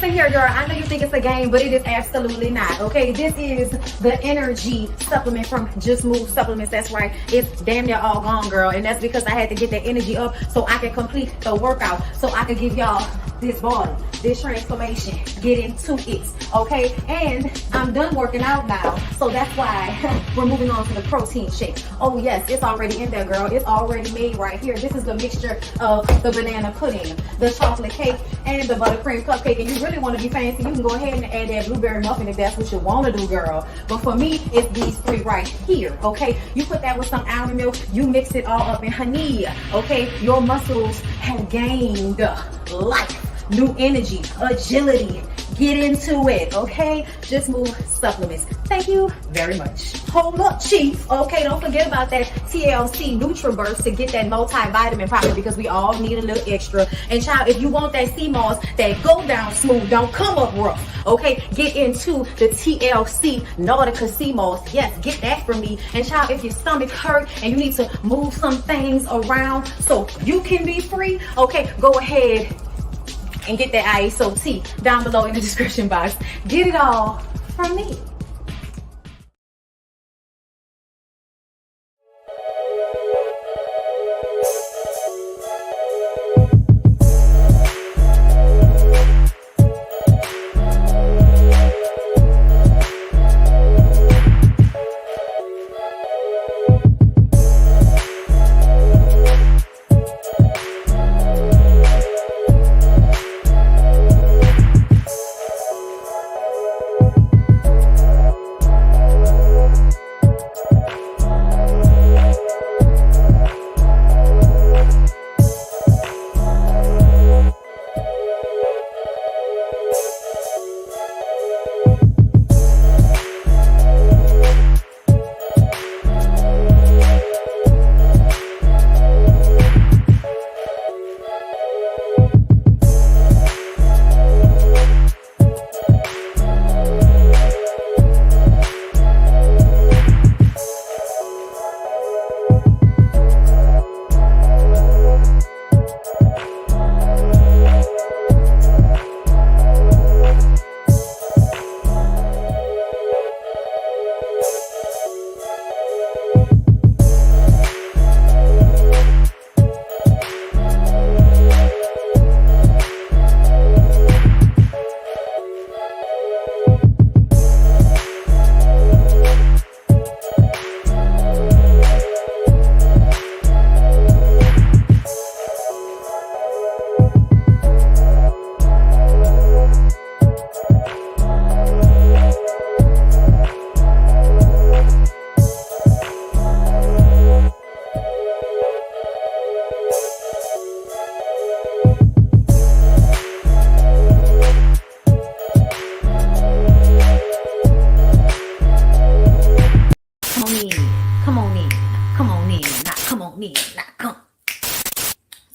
listen here, girl. I know you think it's a game, but it is absolutely not. Okay, this is the energy supplement from Just Move Supplements. That's right. It's damn near all gone, girl, and that's because I had to get that energy up so I can complete the workout, so I can give y'all this body, this transformation, get into it, okay? And I'm done working out now, so that's why we're moving on to the protein shake. Oh yes, it's already in there, girl. It's already made right here. This is the mixture of the banana pudding, the chocolate cake, and the buttercream cupcake. And you really want to be fancy, you can go ahead and add that blueberry muffin if that's what you want to do, girl. But for me, it's these three right here, okay? You put that with some almond milk, you mix it all up in honey, okay? Your muscles have gained life, new energy, agility. Get into it, okay? Just Move Supplements. Thank you very much. Hold up, Chief. Okay, don't forget about that TLC NutriBurst to get that multivitamin powder, because we all need a little extra. And child, if you want that sea moss that go down smooth, don't come up rough, okay? Get into the TLC Nautica sea moss. Yes, get that from me. And child, if your stomach hurt and you need to move some things around so you can be free, okay, go ahead and get that ISO tea down below in the description box. Get it all from me.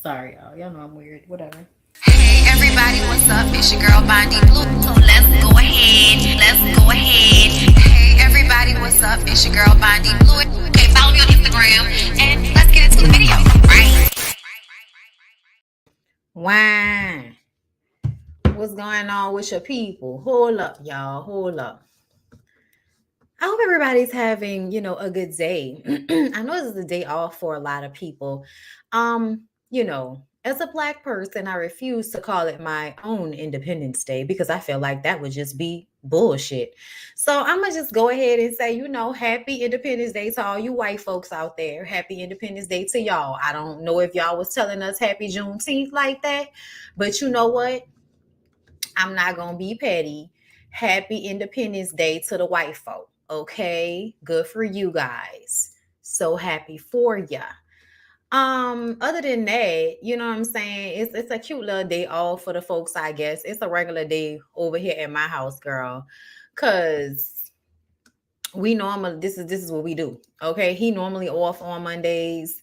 Sorry, y'all. Y'all know I'm weird. Whatever. Hey everybody, what's up? It's your girl BondyBlue. So let's go ahead. Hey everybody, what's up? It's your girl BondyBlue. Okay, follow me on Instagram and let's get into the video, right? Wow. What's going on with your people? Hold up, y'all. Hold up. I hope everybody's having, a good day. I know this is a day off for a lot of people. As a Black person, I refuse to call it my own Independence Day because I feel like that would just be bullshit. So I'm going to just go ahead and say, happy Independence Day to all you white folks out there. Happy Independence Day to y'all. I don't know if y'all was telling us happy Juneteenth like that, but you know what? I'm not going to be petty. Happy Independence Day to the white folk. Okay, good for you guys. So happy for ya. Other than that, you know what I'm saying? It's a cute little day off for the folks, I guess. It's a regular day over here at my house, girl. Cause we normally this is what we do. Okay. He normally off on Mondays,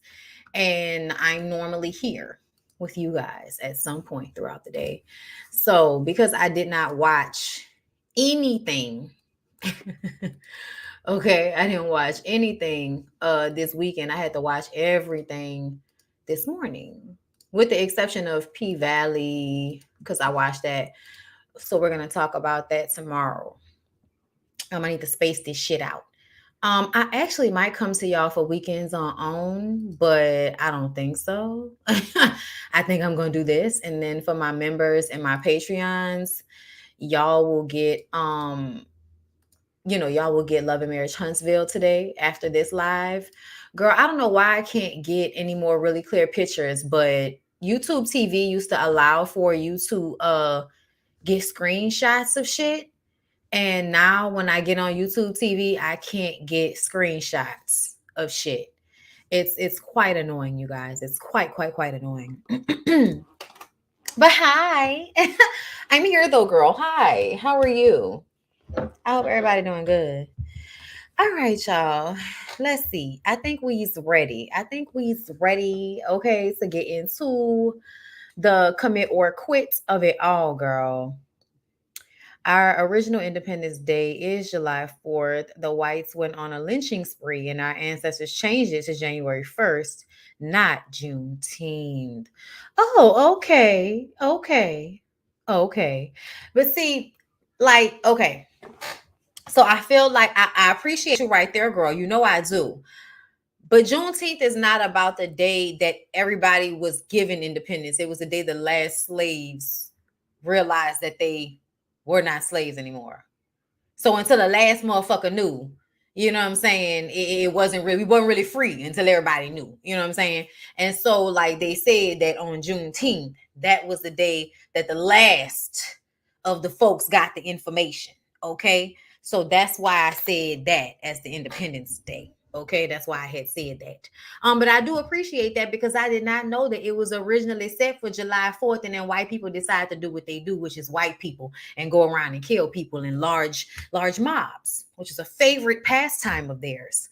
and I'm normally here with you guys at some point throughout the day. So because I did not watch anything. Okay, I didn't watch anything this weekend. I had to watch everything this morning, with the exception of P Valley, because I watched that. So we're gonna talk about that tomorrow. I need to space this shit out. I actually might come to y'all for weekends on own, but I don't think so. I think I'm gonna do this, and then for my members and my Patreons, y'all will get y'all will get Love and Marriage Huntsville today after this live. Girl, I don't know why I can't get any more really clear pictures, but YouTube TV used to allow for you to get screenshots of shit. And now when I get on YouTube TV, I can't get screenshots of shit. It's quite annoying, you guys. It's quite annoying. But hi. I'm here though, girl. Hi. How are you? I hope everybody doing good. All right, y'all. Let's see. I think we's ready. Okay, to get into the commit or quit of it all, girl. Our original Independence Day is July 4th. The whites went on a lynching spree, and our ancestors changed it to January 1st, not Juneteenth. Oh, okay. Okay. But see, like, okay. So I feel like I appreciate you right there, girl. You know I do. But Juneteenth is not about the day that everybody was given independence. It was the day the last slaves realized that they were not slaves anymore. So until the last motherfucker knew, you know what I'm saying? It wasn't really, we wasn't really free until everybody knew, you know what I'm saying? And so, like they said that on Juneteenth, that was the day that the last of the folks got the information. Okay. So that's why I said that as the Independence Day. Okay, that's why I had said that. But I do appreciate that because I did not know that it was originally set for July 4th, and then white people decide to do what they do, which is white people and go around and kill people in large mobs, which is a favorite pastime of theirs.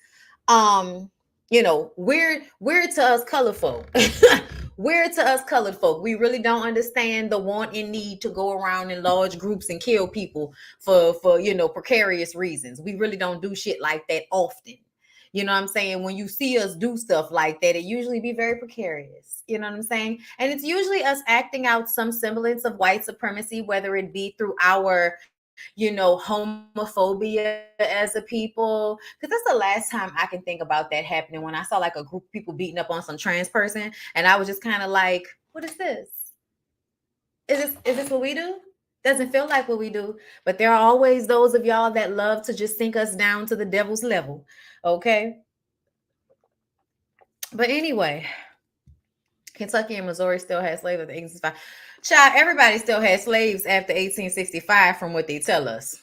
Weird to us colored folk. Weird to us colored folk. We really don't understand the want and need to go around in large groups and kill people for precarious reasons. We really don't do shit like that often. You know what I'm saying? When you see us do stuff like that, it usually be very precarious. You know what I'm saying? And it's usually us acting out some semblance of white supremacy, whether it be through our, homophobia as a people. Because that's the last time I can think about that happening, when I saw like a group of people beating up on some trans person. And I was just kind of like, what is this? Is this what we do? Doesn't feel like what we do. But there are always those of y'all that love to just sink us down to the devil's level. Okay. But anyway, Kentucky and Missouri still had slaves after 1865. Child, everybody still had slaves after 1865 from what they tell us.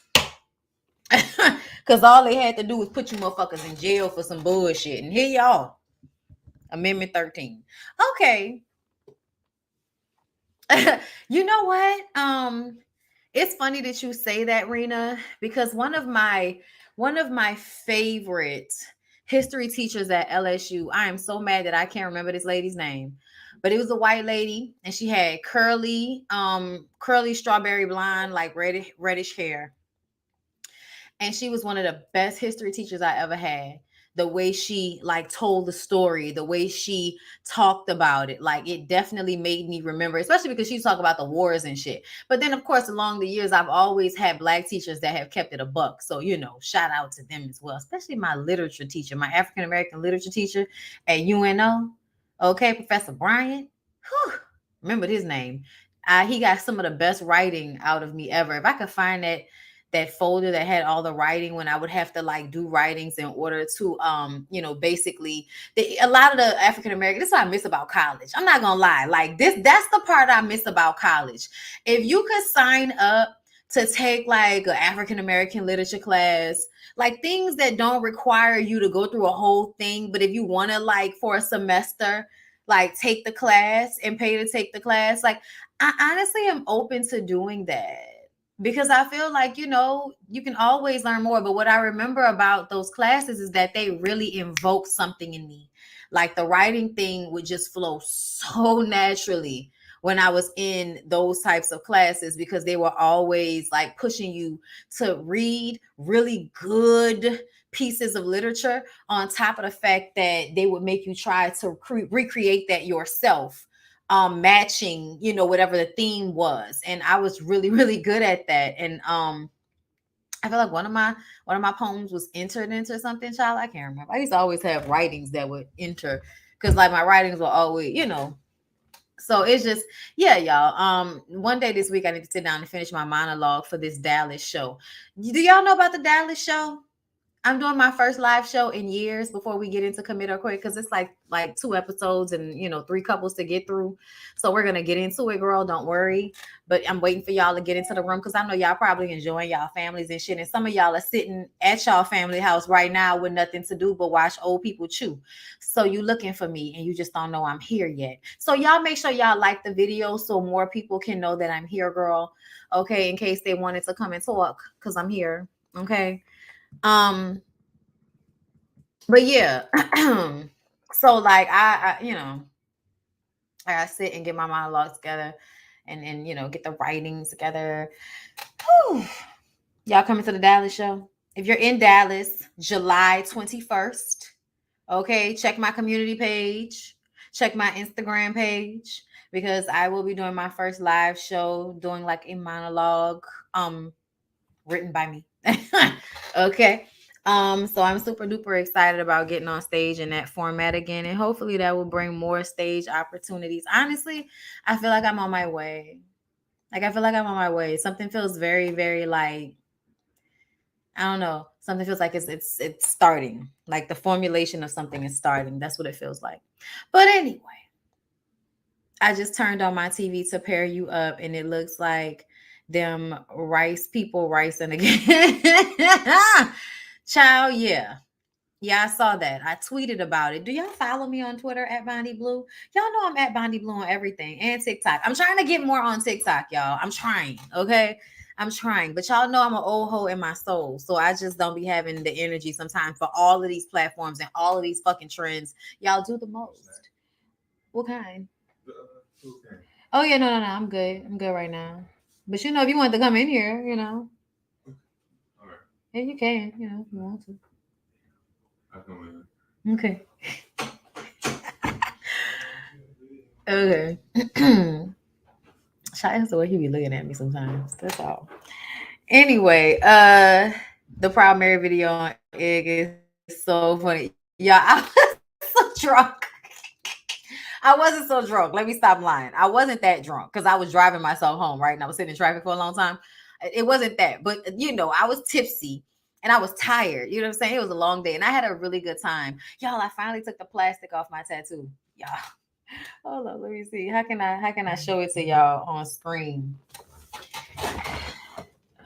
Because all they had to do was put you motherfuckers in jail for some bullshit. And here y'all. Amendment 13. Okay. You know what? It's funny that you say that, Rena, because one of my favorite history teachers at LSU, I am so mad that I can't remember this lady's name, but it was a white lady, and she had curly strawberry blonde, like reddish hair. And she was one of the best history teachers I ever had. The way she like told the story, the way she talked about it, like it definitely made me remember, especially because she talked about the wars and shit. But then of course, along the years, I've always had Black teachers that have kept it a buck. So, shout out to them as well, especially my literature teacher, my African American literature teacher at UNO. Okay, Professor Bryant. Whew, remembered his name. He got some of the best writing out of me ever. If I could find that folder that had all the writing, when I would have to like do writings in order to basically a lot of the African American, this is what I miss about college. I'm not gonna lie, like that's the part I miss about college. If you could sign up to take like an African American literature class, like things that don't require you to go through a whole thing, but if you want to, like, for a semester, like take the class and pay to take the class, like I honestly am open to doing that. Because I feel like, you can always learn more. But what I remember about those classes is that they really invoked something in me. Like the writing thing would just flow so naturally when I was in those types of classes, because they were always like pushing you to read really good pieces of literature, on top of the fact that they would make you try to recreate that yourself. matching, you know, whatever the theme was. And I was really, really good at that. And I feel like one of my poems was entered into something, child. I can't remember. I used to always have writings that would enter because like my writings were always, you know. So it's just, yeah, y'all. One day this week I need to sit down and finish my monologue for this Dallas show. Do y'all know about the Dallas show? I'm doing my first live show in years before we get into commit or quit, because it's like 2 episodes and, you know, 3 couples to get through. So we're gonna get into it, girl. Don't worry. But I'm waiting for y'all to get into the room because I know y'all probably enjoying y'all families and shit. And some of y'all are sitting at y'all family house right now with nothing to do but watch old people chew. So you looking for me and you just don't know I'm here yet. So y'all make sure y'all like the video so more people can know that I'm here, girl. Okay, in case they wanted to come and talk, because I'm here. Okay. Um, but yeah, so like I you know, I sit and get my monologues together and you know, get the writings together. Whew. Y'all coming to the Dallas show? If you're in Dallas, July 21st, okay, check my community page, check my Instagram page, because I will be doing my first live show, doing like a monologue, written by me. Okay. So I'm super duper excited about getting on stage in that format again, and hopefully that will bring more stage opportunities. Honestly, I feel like I'm on my way. Like I feel like I'm on my way. Something feels very, very like, I don't know. Something feels like it's starting. Like the formulation of something is starting. That's what it feels like. But anyway, I just turned on my TV to pair you up, and it looks like them rice people ricing again. Child, yeah. Yeah, I saw that. I tweeted about it. Do y'all follow me on Twitter at BondyBlue? Y'all know I'm at BondyBlue on everything, and TikTok. I'm trying to get more on TikTok, y'all. I'm trying, okay? I'm trying. But y'all know I'm an old hoe in my soul. So I just don't be having the energy sometimes for all of these platforms and all of these fucking trends. Y'all do the most. What kind? Okay. Oh yeah, no. I'm good. I'm good right now. But you know, if you want to come in here, you know. All right. Yeah, you can. You know, if you want to. I come in. Okay. Okay. Shy is the way he be looking at me sometimes. That's all. Anyway, the primary video on egg is so funny. Yeah, I was so drunk. I wasn't so drunk. Let me stop lying. I wasn't that drunk because I was driving myself home, right? And I was sitting in traffic for a long time. It wasn't that, but you know, I was tipsy and I was tired. You know what I'm saying? It was a long day and I had a really good time. Y'all, I finally took the plastic off my tattoo. Y'all. Hold on, let me see. How can I show it to y'all on screen?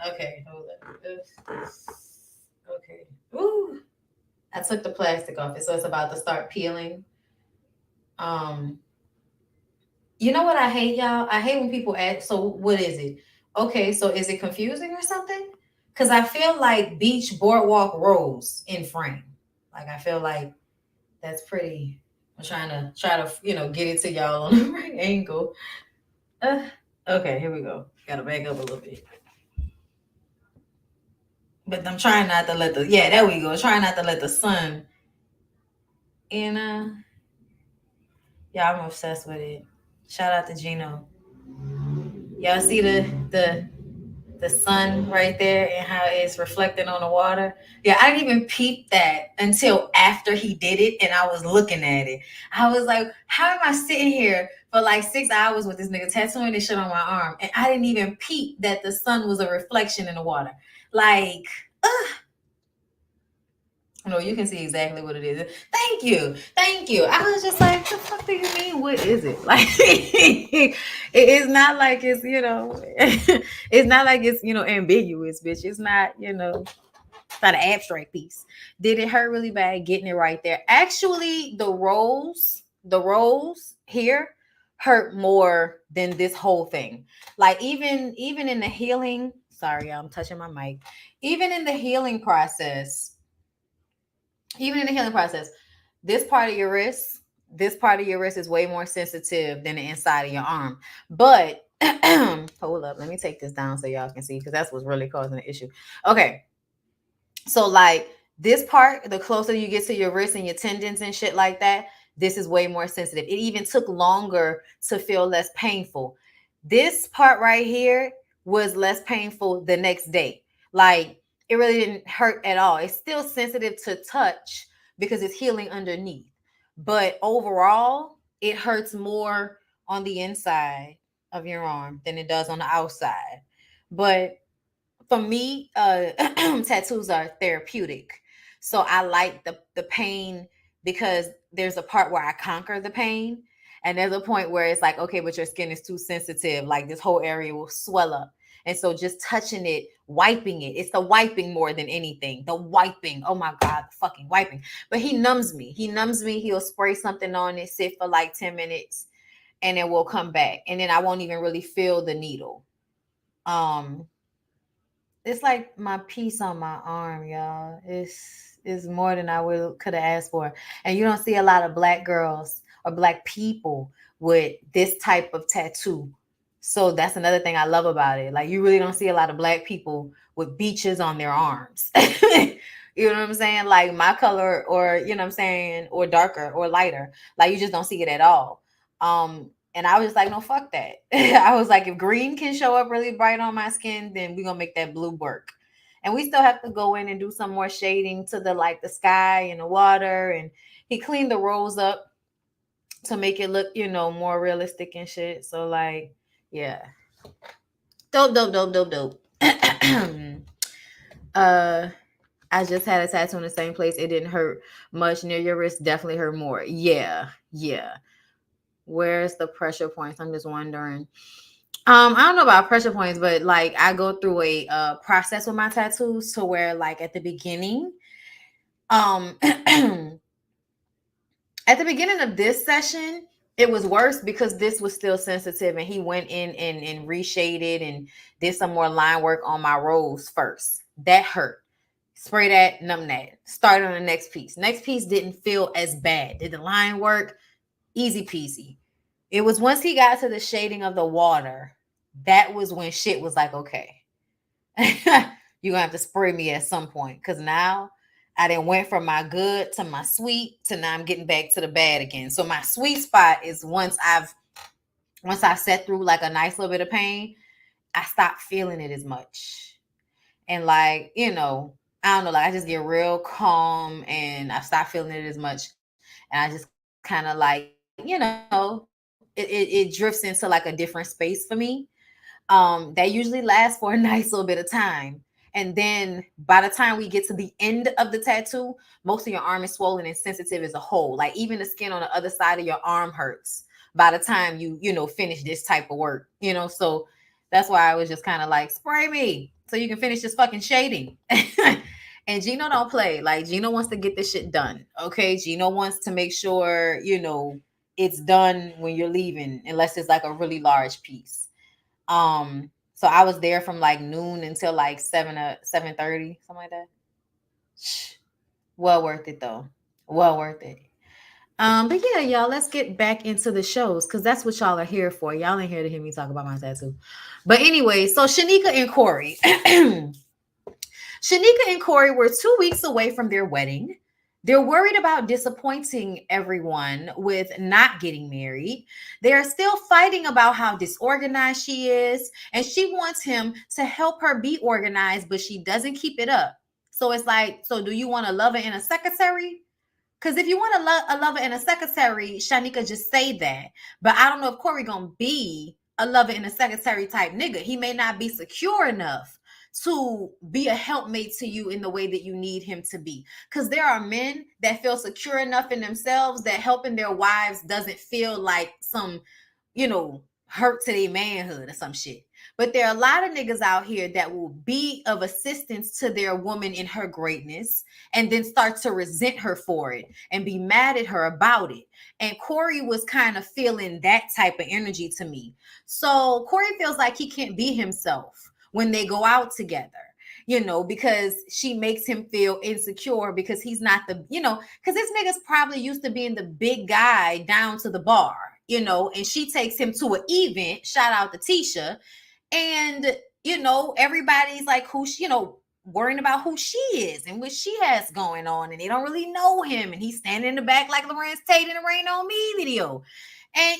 Okay, hold on. Okay. Ooh. I took the plastic off it, so it's about to start peeling. Um, you know what I hate, y'all? I hate when people ask, so what is it? Okay, so is it confusing or something? Because I feel like beach boardwalk rose in frame. Like I feel like that's pretty. I'm try to you know get it to y'all on the right angle. Okay, here we go. Gotta back up a little bit. But I'm trying not to let there we go. Trying not to let the sun in. Yeah, I'm obsessed with it. Shout out to Gino. Y'all see the sun right there and how it's reflecting on the water. Yeah, I didn't even peep that until after he did it and I was looking at it. I was like, how am I sitting here for like 6 hours with this nigga tattooing this shit on my arm? And I didn't even peep that the sun was a reflection in the water. Like, no, you can see exactly what it is. Thank you. Thank you. I was just like, the fuck do you mean? What is it? Like, it's not like it's, you know, it's not like it's, you know, ambiguous, bitch. It's not, you know, it's not an abstract piece. Did it hurt really bad getting it right there? Actually, the rolls here hurt more than this whole thing. Like even in the healing, sorry, I'm touching my mic. Even in the healing process, this part of your wrist is way more sensitive than the inside of your arm. But hold up, let me take this down so y'all can see, because that's what's really causing the issue. Okay, so like this part, the closer you get to your wrist and your tendons and shit like that, This is way more sensitive. It even took longer to feel less painful. This part right here was less painful the next day. Like it really didn't hurt at all. It's still sensitive to touch because it's healing underneath. But overall, it hurts more on the inside of your arm than it does on the outside. But for me, tattoos are therapeutic. So I like the pain because there's a part where I conquer the pain, and there's a point where it's like, okay, but your skin is too sensitive. Like this whole area will swell up. And so just touching it, wiping it, it's the wiping more than anything. The wiping. Oh my God, the fucking wiping. But he numbs me. He numbs me. He'll spray something on it, sit for like 10 minutes, and then we'll come back. And then I won't even really feel the needle. Um, it's like my piece on my arm, y'all. It's more than I would could have asked for. And you don't see a lot of black girls or black people with this type of tattoo. So that's another thing I love about it. Like you really don't see a lot of black people with beaches on their arms. You know what I'm saying? Like my color, or you know what I'm saying, or darker or lighter. Like you just don't see it at all. And I was just like, no, fuck that. I was like, if green can show up really bright on my skin, then we're gonna make that blue work. And we still have to go in and do some more shading to the like the sky and the water. And he cleaned the rose up to make it look, more realistic and shit. So like, yeah. Dope, dope, dope, dope, dope. I just had a tattoo in the same place. It didn't hurt much. Near your wrist definitely hurt more. Yeah. Where's the pressure points? I'm just wondering. I don't know about pressure points, but like I go through a process with my tattoos to where like at the beginning, at the beginning of this session, it was worse because this was still sensitive, and he went in and reshaded and did some more line work on my rose first. That hurt. Spray that, numb that. Start on the next piece. Next piece didn't feel as bad. Did the line work? Easy peasy. It was once he got to the shading of the water, that was when shit was like, okay, you're gonna have to spray me at some point. Cause now I done went from my good to my sweet to now I'm getting back to the bad again. So my sweet spot is once I set through like a nice little bit of pain, I stop feeling it as much. And like, I don't know, like I just get real calm and I stop feeling it as much. And I just kind of like, it drifts into like a different space for me. That usually lasts for a nice little bit of time. And then by the time we get to the end of the tattoo, most of your arm is swollen and sensitive as a whole. Like even the skin on the other side of your arm hurts by the time you finish this type of work, so that's why I was just kind of like, spray me so you can finish this fucking shading. And Gino don't play. Like Gino wants to get this shit done. Okay. Gino wants to make sure, it's done when you're leaving, unless it's like a really large piece. So I was there from like noon until like 7:30, something like that. Well worth it though. Well worth it. But yeah, y'all, let's get back into the shows because that's what y'all are here for. Y'all ain't here to hear me talk about my tattoo. But anyway, so Shanika and Corey. Shanika and Corey were 2 weeks away from their wedding. They're worried about disappointing everyone with not getting married. They are still fighting about how disorganized she is, and she wants him to help her be organized, but she doesn't keep it up. So it's like, so do you want a lover and a secretary? Because if you want a lover and a secretary, Shanika, just say that. But I don't know if Corey gonna be a lover and a secretary type nigga. He may not be secure enough to be a helpmate to you in the way that you need him to be. Because there are men that feel secure enough in themselves that helping their wives doesn't feel like some, hurt to their manhood or some shit. But there are a lot of niggas out here that will be of assistance to their woman in her greatness and then start to resent her for it and be mad at her about it. And Corey was kind of feeling that type of energy to me. So Corey feels like he can't be himself when they go out together, because she makes him feel insecure because he's not because this nigga's probably used to being the big guy down to the bar, and she takes him to an event, shout out to Tisha, and, everybody's like, who, worrying about who she is and what she has going on, and they don't really know him, and he's standing in the back like Lorenz Tate in the Rain on Me video. And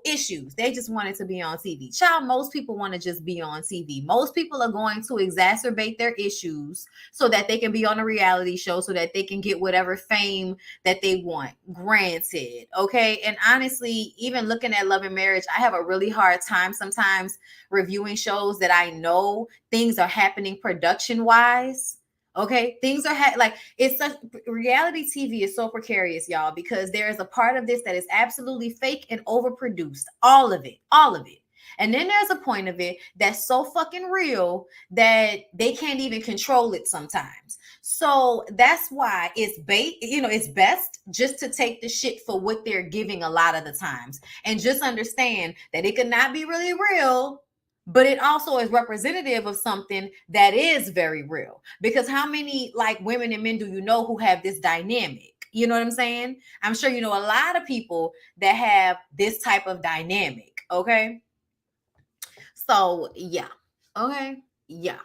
issues. They just wanted to be on TV. Child, most people want to just be on TV. Most people are going to exacerbate their issues so that they can be on a reality show, so that they can get whatever fame that they want. Granted, okay? And honestly, even looking at Love and Marriage, I have a really hard time sometimes reviewing shows that I know things are happening production-wise. Okay, things are like, it's such, reality TV is so precarious, y'all, because there is a part of this that is absolutely fake and overproduced. All of it, all of it. And then there's a point of it that's so fucking real that they can't even control it sometimes. So that's why it's it's best just to take the shit for what they're giving a lot of the times, and just understand that it could not be really real, but it also is representative of something that is very real. Because how many like women and men do you know who have this dynamic? You know what I'm saying? I'm sure you know a lot of people that have this type of dynamic. Okay. So yeah. Okay. Yeah.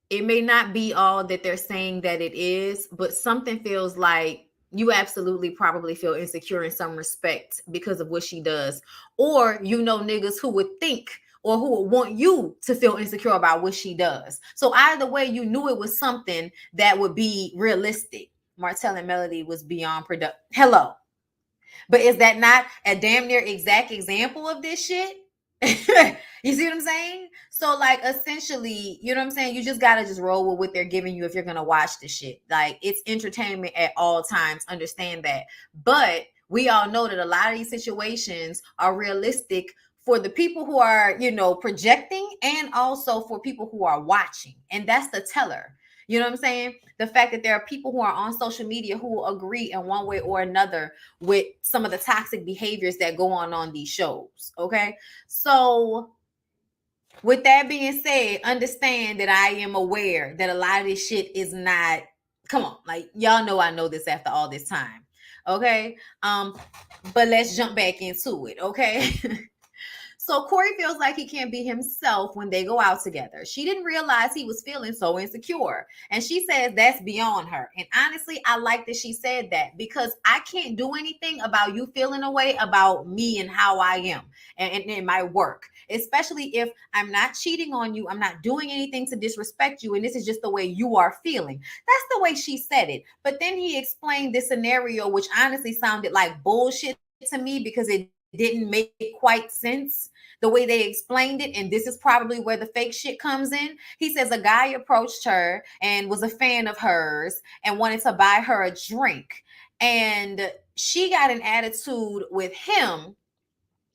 It may not be all that they're saying that it is, but something feels like you absolutely probably feel insecure in some respect because of what she does. Or niggas who would think or who would want you to feel insecure about what she does. So either way, you knew it was something that would be realistic. Martell and Melody was beyond product. Hello. But is that not a damn near exact example of this shit? You see what I'm saying? So like essentially, you know what I'm saying? You just gotta just roll with what they're giving you if you're gonna watch the shit. Like, it's entertainment at all times. Understand that. But we all know that a lot of these situations are realistic for the people who are, projecting, and also for people who are watching. And that's the teller. You know what I'm saying? The fact that there are people who are on social media who will agree in one way or another with some of the toxic behaviors that go on these shows. Okay. So with that being said, understand that I am aware that a lot of this shit is not, come on, like, y'all know I know this after all this time. Okay. But let's jump back into it. Okay. So Corey feels like he can't be himself when they go out together. She didn't realize he was feeling so insecure. And she says that's beyond her. And honestly, I like that she said that, because I can't do anything about you feeling a way about me and how I am and in my work, especially if I'm not cheating on you. I'm not doing anything to disrespect you. And this is just the way you are feeling. That's the way she said it. But then he explained this scenario, which honestly sounded like bullshit to me, because it didn't make quite sense the way they explained it. And this is probably where the fake shit comes in. He says a guy approached her and was a fan of hers and wanted to buy her a drink. And she got an attitude with him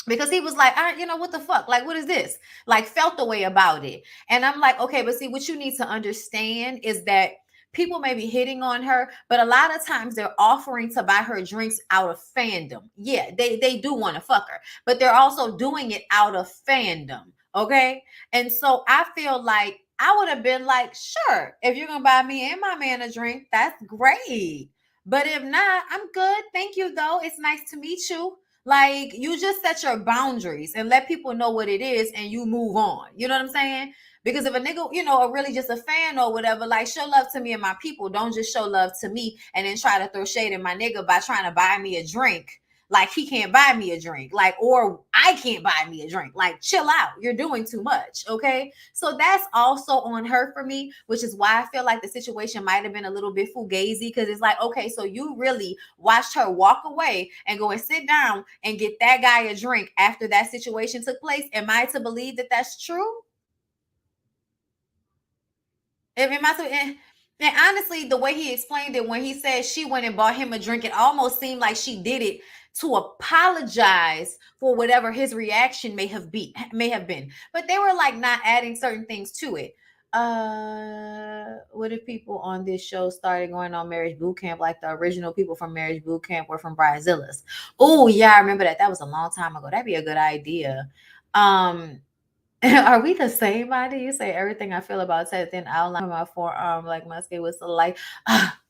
because he was like, what the fuck? Like, what is this? Like, felt the way about it. And I'm like, okay, but see, what you need to understand is that people may be hitting on her, but a lot of times they're offering to buy her drinks out of fandom. Yeah, they do want to fuck her, but they're also doing it out of fandom. Okay. And so I feel like I would have been like, sure, if you're going to buy me and my man a drink, that's great. But if not, I'm good. Thank you, though. It's nice to meet you. Like, you just set your boundaries and let people know what it is, and you move on. You know what I'm saying? Because if a nigga, are really just a fan or whatever, like, show love to me and my people. Don't just show love to me and then try to throw shade at my nigga by trying to buy me a drink. Like, he can't buy me a drink. Like, or I can't buy me a drink. Like, chill out. You're doing too much. Okay. So that's also on her for me, which is why I feel like the situation might have been a little bit fugazi. Because it's like, okay, so you really watched her walk away and go and sit down and get that guy a drink after that situation took place. Am I to believe that that's true? And honestly, the way he explained it, when he said she went and bought him a drink, it almost seemed like she did it to apologize for whatever his reaction may have been. But they were like not adding certain things to it. What if people on this show started going on marriage boot camp like the original people from marriage boot camp were from Bridezillas? Oh yeah, I remember that. That was a long time ago. That'd be a good idea. Are we the same body? You say everything I feel about sex, then outline my forearm like my skin was so light.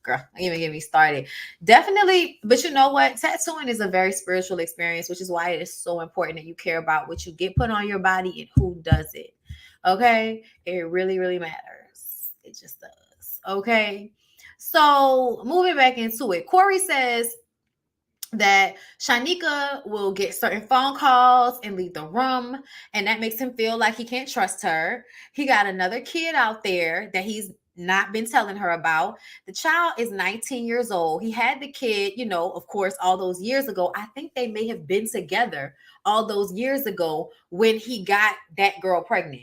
Girl, even get me started. Definitely, but you know what? Tattooing is a very spiritual experience, which is why it is so important that you care about what you get put on your body and who does it. Okay? It really, really matters. It just does. Okay? So moving back into it, Corey says that Shanika will get certain phone calls and leave the room, and that makes him feel like he can't trust her. He got another kid out there that he's not been telling her about. The child is 19 years old. He had the kid, of course, all those years ago. I think they may have been together all those years ago when he got that girl pregnant.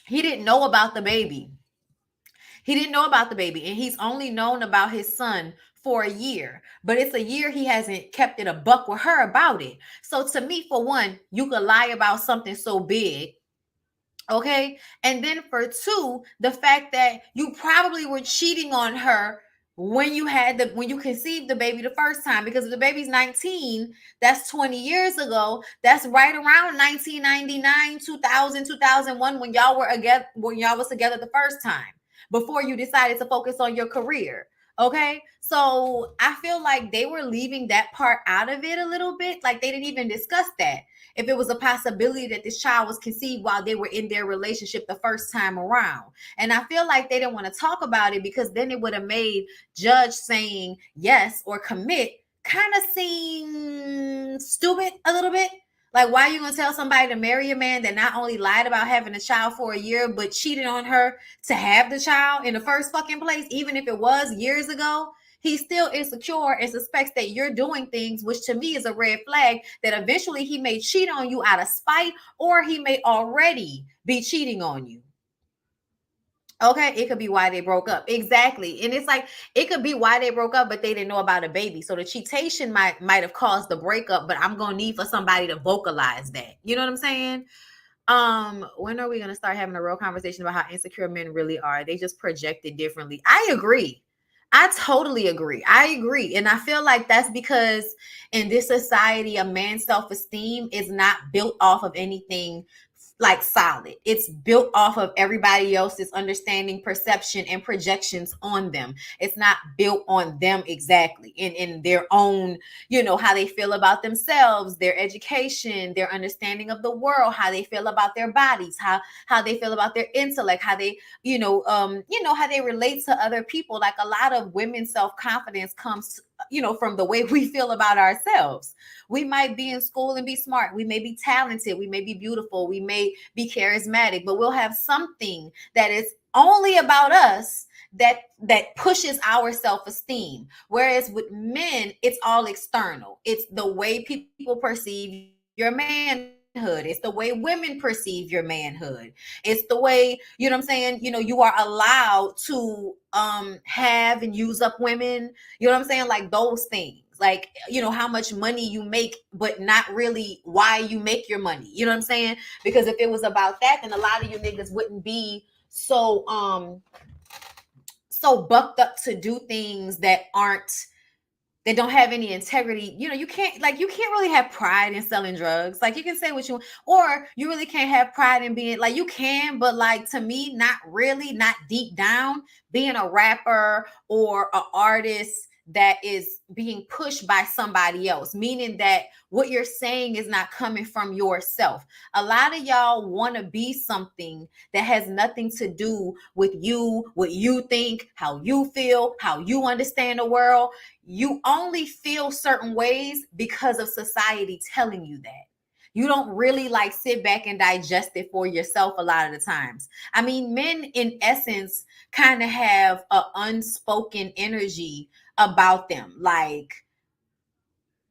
He didn't know about the baby. He didn't know about the baby, and he's only known about his son for a year. But it's a year he hasn't kept it a buck with her about it. So to me, for one, you could lie about something so big. Okay. And then for two, the fact that you probably were cheating on her when you conceived the baby the first time, because if the baby's 19, that's 20 years ago. That's right around 1999, 2000, 2001, when y'all was together the first time, before you decided to focus on your career. Okay. So I feel like they were leaving that part out of it a little bit. Like they didn't even discuss that. If it was a possibility that this child was conceived while they were in their relationship the first time around. And I feel like they didn't want to talk about it, because then it would have made Judge saying yes or commit kind of seem stupid a little bit. Like, why are you going to tell somebody to marry a man that not only lied about having a child for a year, but cheated on her to have the child in the first fucking place, even if it was years ago? He still insecure and suspects that you're doing things, which to me is a red flag, that eventually he may cheat on you out of spite, or he may already be cheating on you. Okay, it could be why they broke up. Exactly. And it's like, it could be why they broke up, but they didn't know about a baby. So the cheatation might have caused the breakup, but I'm going to need for somebody to vocalize that. You know what I'm saying? When are we going to start having a real conversation about how insecure men really are? They just project it differently. I agree. I totally agree. I agree. And I feel like that's because in this society, a man's self-esteem is not built off of anything like solid. It's built off of everybody else's understanding, perception, and projections on them. It's not built on them exactly in their own, how they feel about themselves, their education, their understanding of the world, how they feel about their bodies, how they feel about their intellect, how they, how they relate to other people. Like, a lot of women's self-confidence comes from the way we feel about ourselves. We might be in school and be smart. We may be talented. We may be beautiful. We may be charismatic, but we'll have something that is only about us that pushes our self-esteem. Whereas with men, it's all external. It's the way people perceive your manhood. It's the way women perceive your manhood. It's the way, you know what I'm saying? You are allowed to have and use up women. You know what I'm saying? Like those things. Like, how much money you make, but not really why you make your money. You know what I'm saying? Because if it was about that, then a lot of you niggas wouldn't be so bucked up to do things that don't have any integrity. You can't really have pride in selling drugs. Like, you can say what you want, or you really can't have pride in being, like, you can, but like, to me, not really, not deep down, being a rapper or an artist that is being pushed by somebody else, meaning that what you're saying is not coming from yourself. A lot of y'all want to be something that has nothing to do with you, what you think, how you feel, how you understand the world. You only feel certain ways because of society telling you that. You don't really like sit back and digest it for yourself a lot of the times. I mean, men in essence kind of have an unspoken energy about them. Like,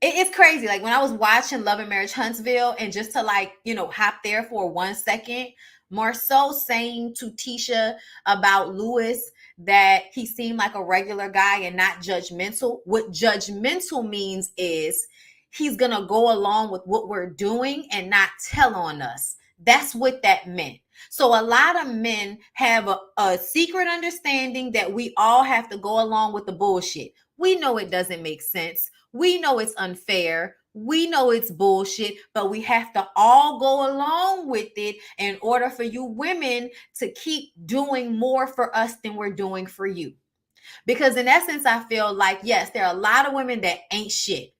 it's crazy. Like, when I was watching Love and Marriage Huntsville, and just to hop there for 1 second, Marceau saying to Tisha about Lewis that he seemed like a regular guy and not judgmental. What judgmental means is he's going to go along with what we're doing and not tell on us. That's what that meant. So a lot of men have a secret understanding that we all have to go along with the bullshit. We know it doesn't make sense. We know it's unfair. We know it's bullshit, but we have to all go along with it in order for you women to keep doing more for us than we're doing for you. Because in essence, I feel like, yes, there are a lot of women that ain't shit.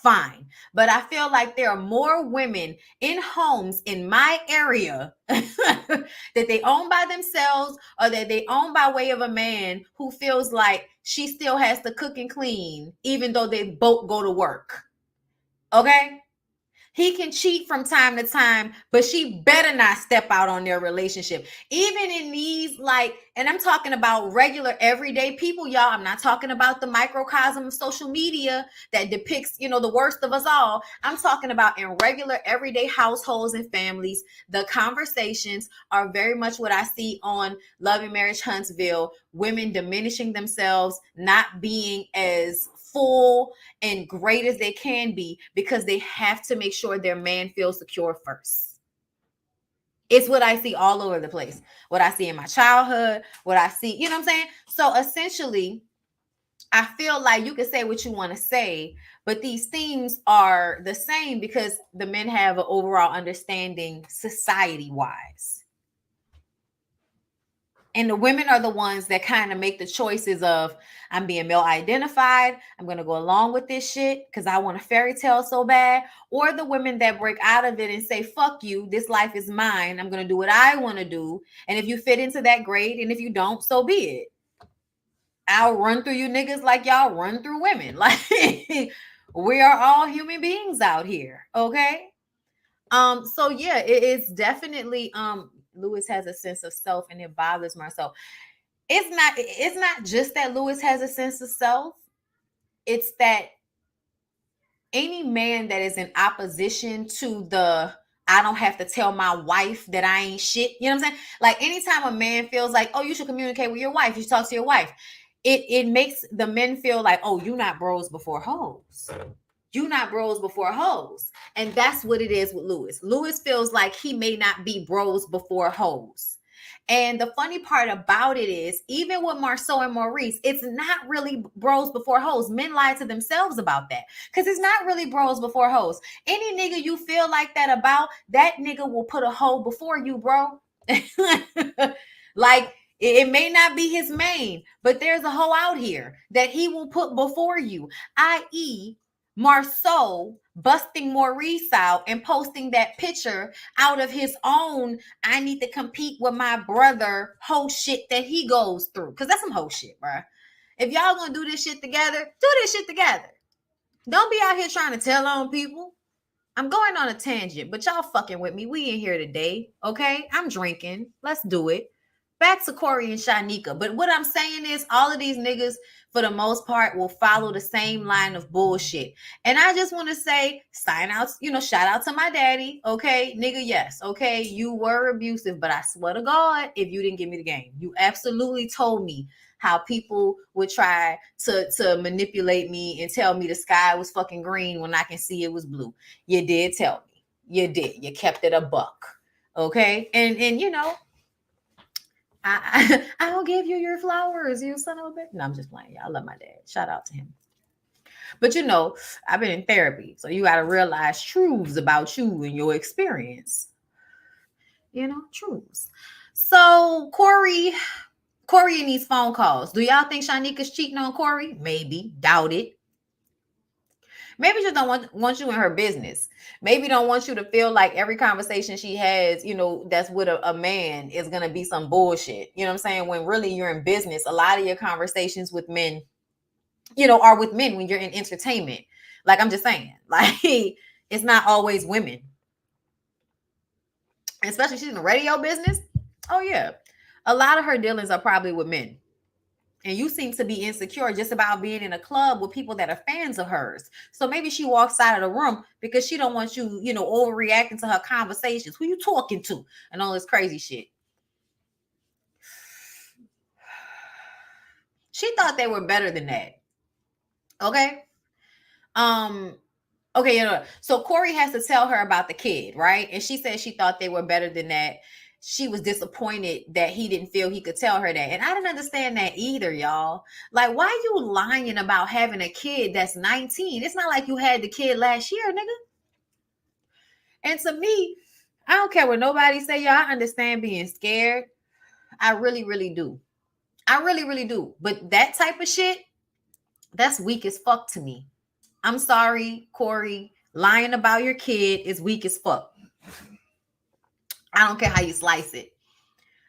fine. But I feel like there are more women in homes in my area that they own by themselves or that they own by way of a man who feels like she still has to cook and clean, even though they both go to work. Okay? He can cheat from time to time, but she better not step out on their relationship. Even in these, like, and I'm talking about regular everyday people, y'all. I'm not talking about the microcosm of social media that depicts, the worst of us all. I'm talking about in regular everyday households and families. The conversations are very much what I see on Love and Marriage Huntsville. Women diminishing themselves, not being as full and great as they can be because they have to make sure their man feels secure first. It's what I see all over the place. What I see in my childhood, what I see, you know what I'm saying? So essentially, I feel like you can say what you want to say, but these themes are the same because the men have an overall understanding society-wise. And the women are the ones that kind of make the choices of, I'm being male identified. I'm going to go along with this shit because I want a fairy tale so bad. Or the women that break out of it and say, fuck you. This life is mine. I'm going to do what I want to do. And if you fit into that, great. And if you don't, so be it. I'll run through you niggas like y'all run through women. Like we are all human beings out here. Okay. So yeah, it is definitely, Lewis has a sense of self and it bothers Marcel. It's not just that Lewis has a sense of self. It's that any man that is in opposition to the I don't have to tell my wife that I ain't shit. You know what I'm saying? Like anytime a man feels like, oh, you should communicate with your wife, you should talk to your wife. It makes the men feel like, oh, you not bros before hoes. You not bros before hoes. And that's what it is with Lewis. Lewis feels like he may not be bros before hoes. And the funny part about it is, even with Marceau and Maurice, it's not really bros before hoes. Men lie to themselves about that because it's not really bros before hoes. Any nigga you feel like that about, that nigga will put a hoe before you, bro. Like, it may not be his main, but there's a hoe out here that he will put before you, i.e., Marceau busting Maurice out and posting that picture out of his own, I need to compete with my brother whole shit that he goes through. Because that's some whole shit, bro. If y'all gonna do this shit together, do this shit together. Don't be out here trying to tell on people. I'm going on a tangent, but y'all fucking with me. We in here today, okay? I'm drinking. Let's do it. Back to Corey and Shanika. But what I'm saying is all of these niggas, for the most part, will follow the same line of bullshit. And I just want to say, sign out, shout out to my daddy. Okay, nigga, yes. Okay, you were abusive, but I swear to God, if you didn't give me the game, you absolutely told me how people would try to manipulate me and tell me the sky was fucking green when I can see it was blue. You did tell me. You did. You kept it a buck. Okay? And I will give you your flowers, you son of a bitch. No, I'm just playing. I love my dad. Shout out to him. But I've been in therapy, so you got to realize truths about you and your experience. Truths. So Corey in these phone calls. Do y'all think Shanika's cheating on Corey? Maybe. Doubt it. Maybe she don't want you in her business. Maybe don't want you to feel like every conversation she has, that's with a man is going to be some bullshit. You know what I'm saying? When really you're in business, a lot of your conversations with men, are with men when you're in entertainment. Like, I'm just saying, like, it's not always women. Especially she's in the radio business. Oh, yeah. A lot of her dealings are probably with men. And you seem to be insecure just about being in a club with people that are fans of hers. So maybe she walks out of the room because she don't want you, overreacting to her conversations. Who you talking to? And all this crazy shit. She thought they were better than that. Okay? Okay, so Corey has to tell her about the kid, right? And she said she thought they were better than that. She was disappointed that he didn't feel he could tell her that. And I didn't understand that either, y'all. Like, why are you lying about having a kid that's 19? It's not like you had the kid last year, nigga. And to me, I don't care what nobody say, y'all. I understand being scared. I really, really do. I really, really do. But that type of shit, that's weak as fuck to me. I'm sorry, Corey. Lying about your kid is weak as fuck. I don't care how you slice it.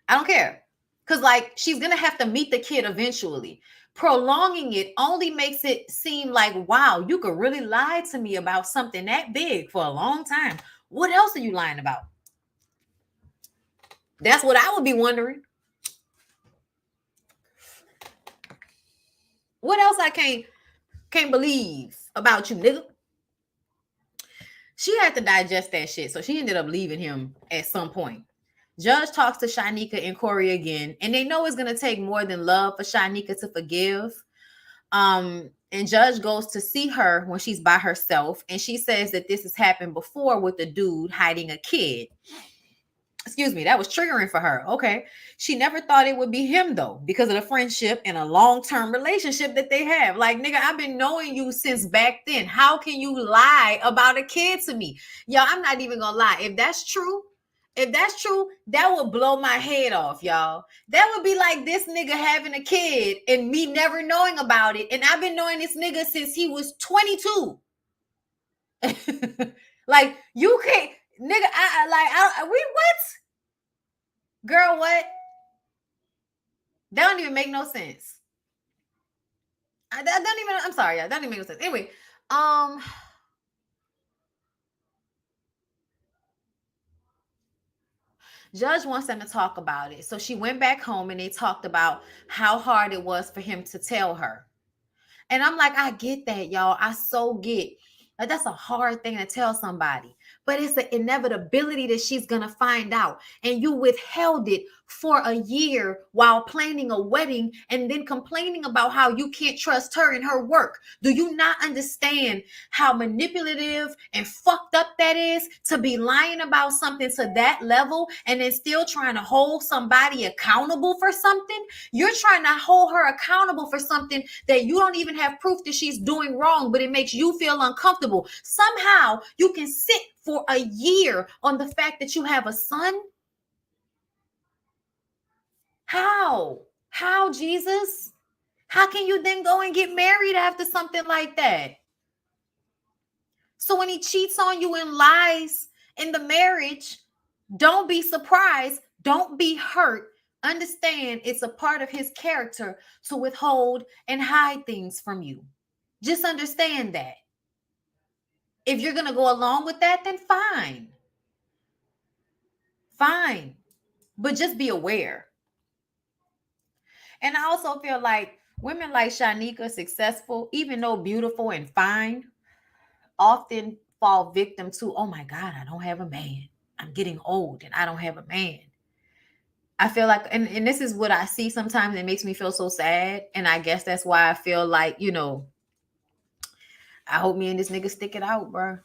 I don't care. Because, like, she's going to have to meet the kid eventually. Prolonging it only makes it seem like, wow, you could really lie to me about something that big for a long time. What else are you lying about? That's what I would be wondering. What else I can't believe about you, nigga? She had to digest that shit, so she ended up leaving him at some point. Judge talks to Shanika and Corey again, and they know it's gonna take more than love for Shanika to forgive. And Judge goes to see her when she's by herself, and she says that this has happened before with the dude hiding a kid. Excuse me, that was triggering for her. Okay. She never thought it would be him though, because of the friendship and a long-term relationship that they have. Like, nigga, I've been knowing you since back then. How can you lie about a kid to me? Y'all, I'm not even gonna lie. If that's true, that would blow my head off, y'all. That would be like this nigga having a kid and me never knowing about it. And I've been knowing this nigga since he was 22. Like, you can't, nigga, we what? Girl, what? That don't even make no sense. I'm sorry, y'all. That don't even make no sense. Anyway, Judge wants them to talk about it. So she went back home and they talked about how hard it was for him to tell her. And I'm like, I get that, y'all. I so get. Like, that's a hard thing to tell somebody. But it's the inevitability that she's going to find out. And you withheld it for a year while planning a wedding and then complaining about how you can't trust her and her work. Do you not understand how manipulative and fucked up that is to be lying about something to that level and then still trying to hold somebody accountable for something? You're trying to hold her accountable for something that you don't even have proof that she's doing wrong, but it makes you feel uncomfortable. Somehow you can sit for a year on the fact that you have a son. How, Jesus? How can you then go and get married after something like that? So when he cheats on you and lies in the marriage, don't be surprised. Don't be hurt. Understand it's a part of his character to withhold and hide things from you. Just understand that. If you're going to go along with that, then fine. Fine. But just be aware. And I also feel like women like Shanika, successful, even though beautiful and fine, often fall victim to, oh my God, I don't have a man. I'm getting old and I don't have a man. I feel like, and this is what I see sometimes. It makes me feel so sad. And I guess that's why I feel like, I hope me and this nigga stick it out, bro.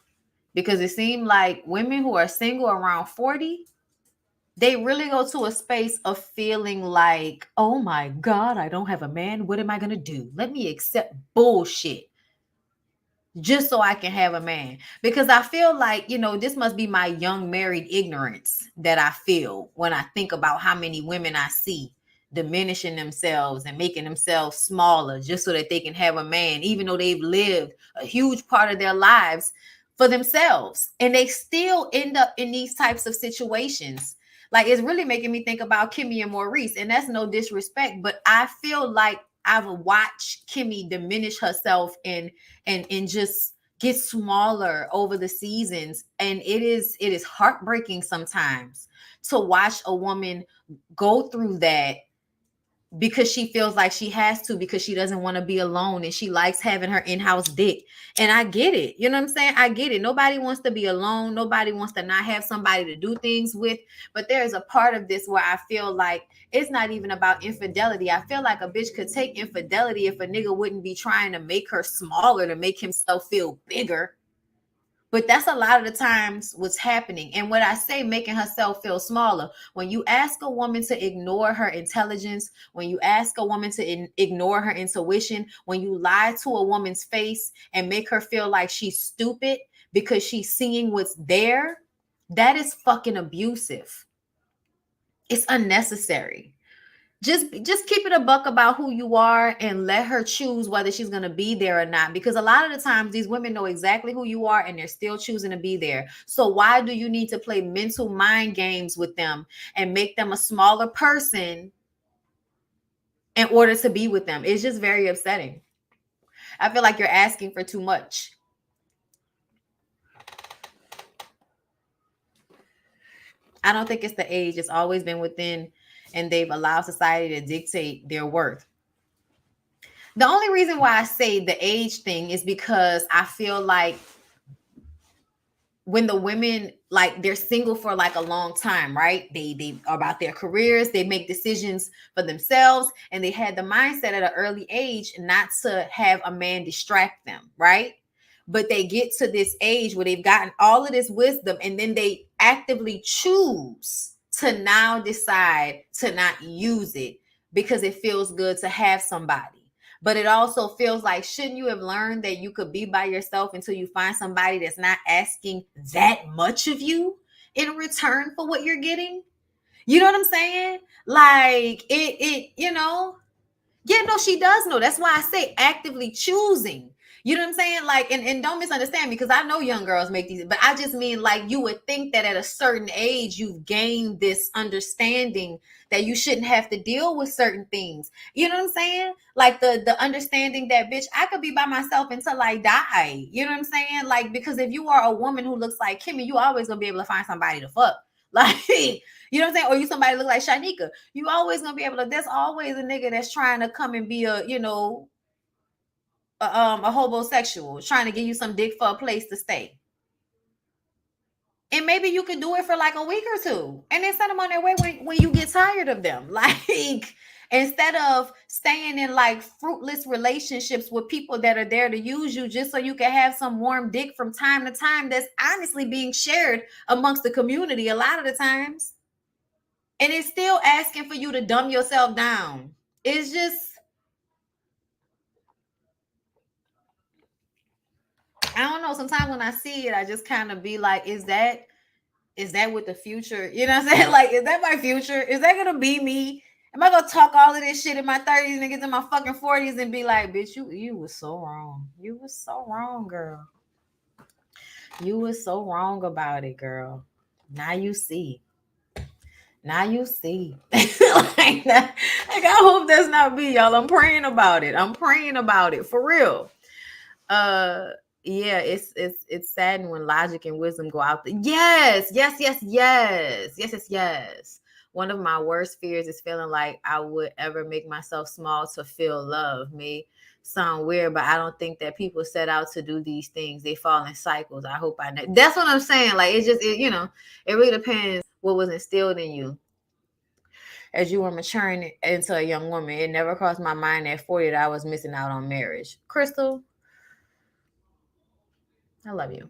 Because it seemed like women who are single around 40, they really go to a space of feeling like, oh my God, I don't have a man. What am I going to do? Let me accept bullshit just so I can have a man. Because I feel like, this must be my young married ignorance that I feel when I think about how many women I see diminishing themselves and making themselves smaller just so that they can have a man, even though they've lived a huge part of their lives for themselves. And they still end up in these types of situations. Like, it's really making me think about Kimmy and Maurice. And that's no disrespect, but I feel like I've watched Kimmy diminish herself and just get smaller over the seasons. And it is heartbreaking sometimes to watch a woman go through that because she feels like she has to, because she doesn't want to be alone and she likes having her in-house dick. And I get it. You know what I'm saying? I get it. Nobody wants to be alone. Nobody wants to not have somebody to do things with. But there's a part of this where I feel like it's not even about infidelity. I feel like a bitch could take infidelity if a nigga wouldn't be trying to make her smaller to make himself feel bigger. But that's a lot of the times what's happening. And what I say, making herself feel smaller, when you ask a woman to ignore her intelligence, when you ask a woman to ignore her intuition, when you lie to a woman's face and make her feel like she's stupid because she's seeing what's there, that is fucking abusive. It's unnecessary. just keep it a buck about who you are and let her choose whether she's going to be there or not, because a lot of the times these women know exactly who you are and they're still choosing to be there. So why do you need to play mental mind games with them and make them a smaller person in order to be with them? It's just very upsetting. I feel like you're asking for too much. I don't think it's the age. It's always been within, and they've allowed society to dictate their worth. The only reason why I say the age thing is because I feel like when the women, like, they're single for like a long time, right? They are about their careers, they make decisions for themselves, and they had the mindset at an early age not to have a man distract them, right? But they get to this age where they've gotten all of this wisdom, and then they actively choose to now decide to not use it because it feels good to have somebody. But it also feels like, shouldn't you have learned that you could be by yourself until you find somebody that's not asking that much of you in return for what you're getting? You know what I'm saying? Like, yeah, no, she does know. That's why I say actively choosing. You know what I'm saying? Like, and don't misunderstand me, because I know young girls make these, but I just mean, like, you would think that at a certain age you've gained this understanding that you shouldn't have to deal with certain things. You know what I'm saying? Like the understanding that, bitch, I could be by myself until I die. You know what I'm saying? Like, because if you are a woman who looks like Kimmy, you always gonna be able to find somebody to fuck. Like, you know what I'm saying? Or you somebody look like Shanika, you always gonna be able to. There's always a nigga that's trying to come and be a, a homosexual, trying to give you some dick for a place to stay. And maybe you could do it for like a week or two, and then send them on their way when you get tired of them. Like, instead of staying in like fruitless relationships with people that are there to use you just so you can have some warm dick from time to time that's honestly being shared amongst the community a lot of the times. And it's still asking for you to dumb yourself down. It's just, I don't know. Sometimes when I see it, I just kind of be like, is that what the future? You know what I'm saying? Like, is that my future? Is that gonna be me? Am I gonna talk all of this shit in my 30s and get to my fucking 40s and be like, bitch, you was so wrong. You was so wrong, girl. You was so wrong about it, girl. Now you see. Now you see. Like that. Like, I hope that's not me, y'all. I'm praying about it. I'm praying about it for real. Yeah, it's saddening when logic and wisdom go out. Yes. One of my worst fears is feeling like I would ever make myself small to feel love. May sound weird, but I don't think that people set out to do these things. They fall in cycles. I hope I know. That's what I'm saying. Like, it really depends what was instilled in you as you were maturing into a young woman. It never crossed my mind at 40 that I was missing out on marriage. Crystal, I love you.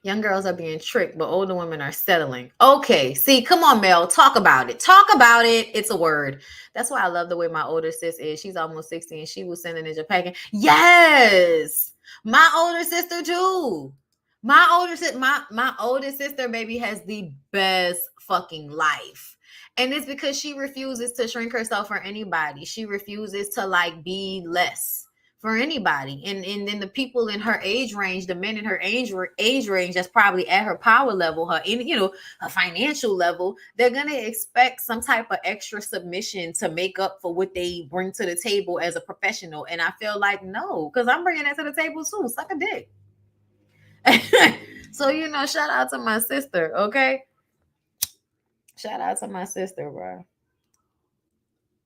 Young girls are being tricked, but older women are settling. Okay, see, come on, Mel, talk about it. Talk about it. It's a word. That's why I love the way my older sis is. She's almost 60 and she was sending in Japan. Yes, my older sister too. My oldest sister, baby, has the best fucking life. And it's because she refuses to shrink herself for anybody. She refuses to like be less for anybody. And then the people in her age range, the men in her age range that's probably at her power level, her financial level, they're gonna expect some type of extra submission to make up for what they bring to the table as a professional. And I feel like, no, because I'm bringing that to the table too. Suck a dick. So, shout out to my sister, okay? Shout out to my sister, bro.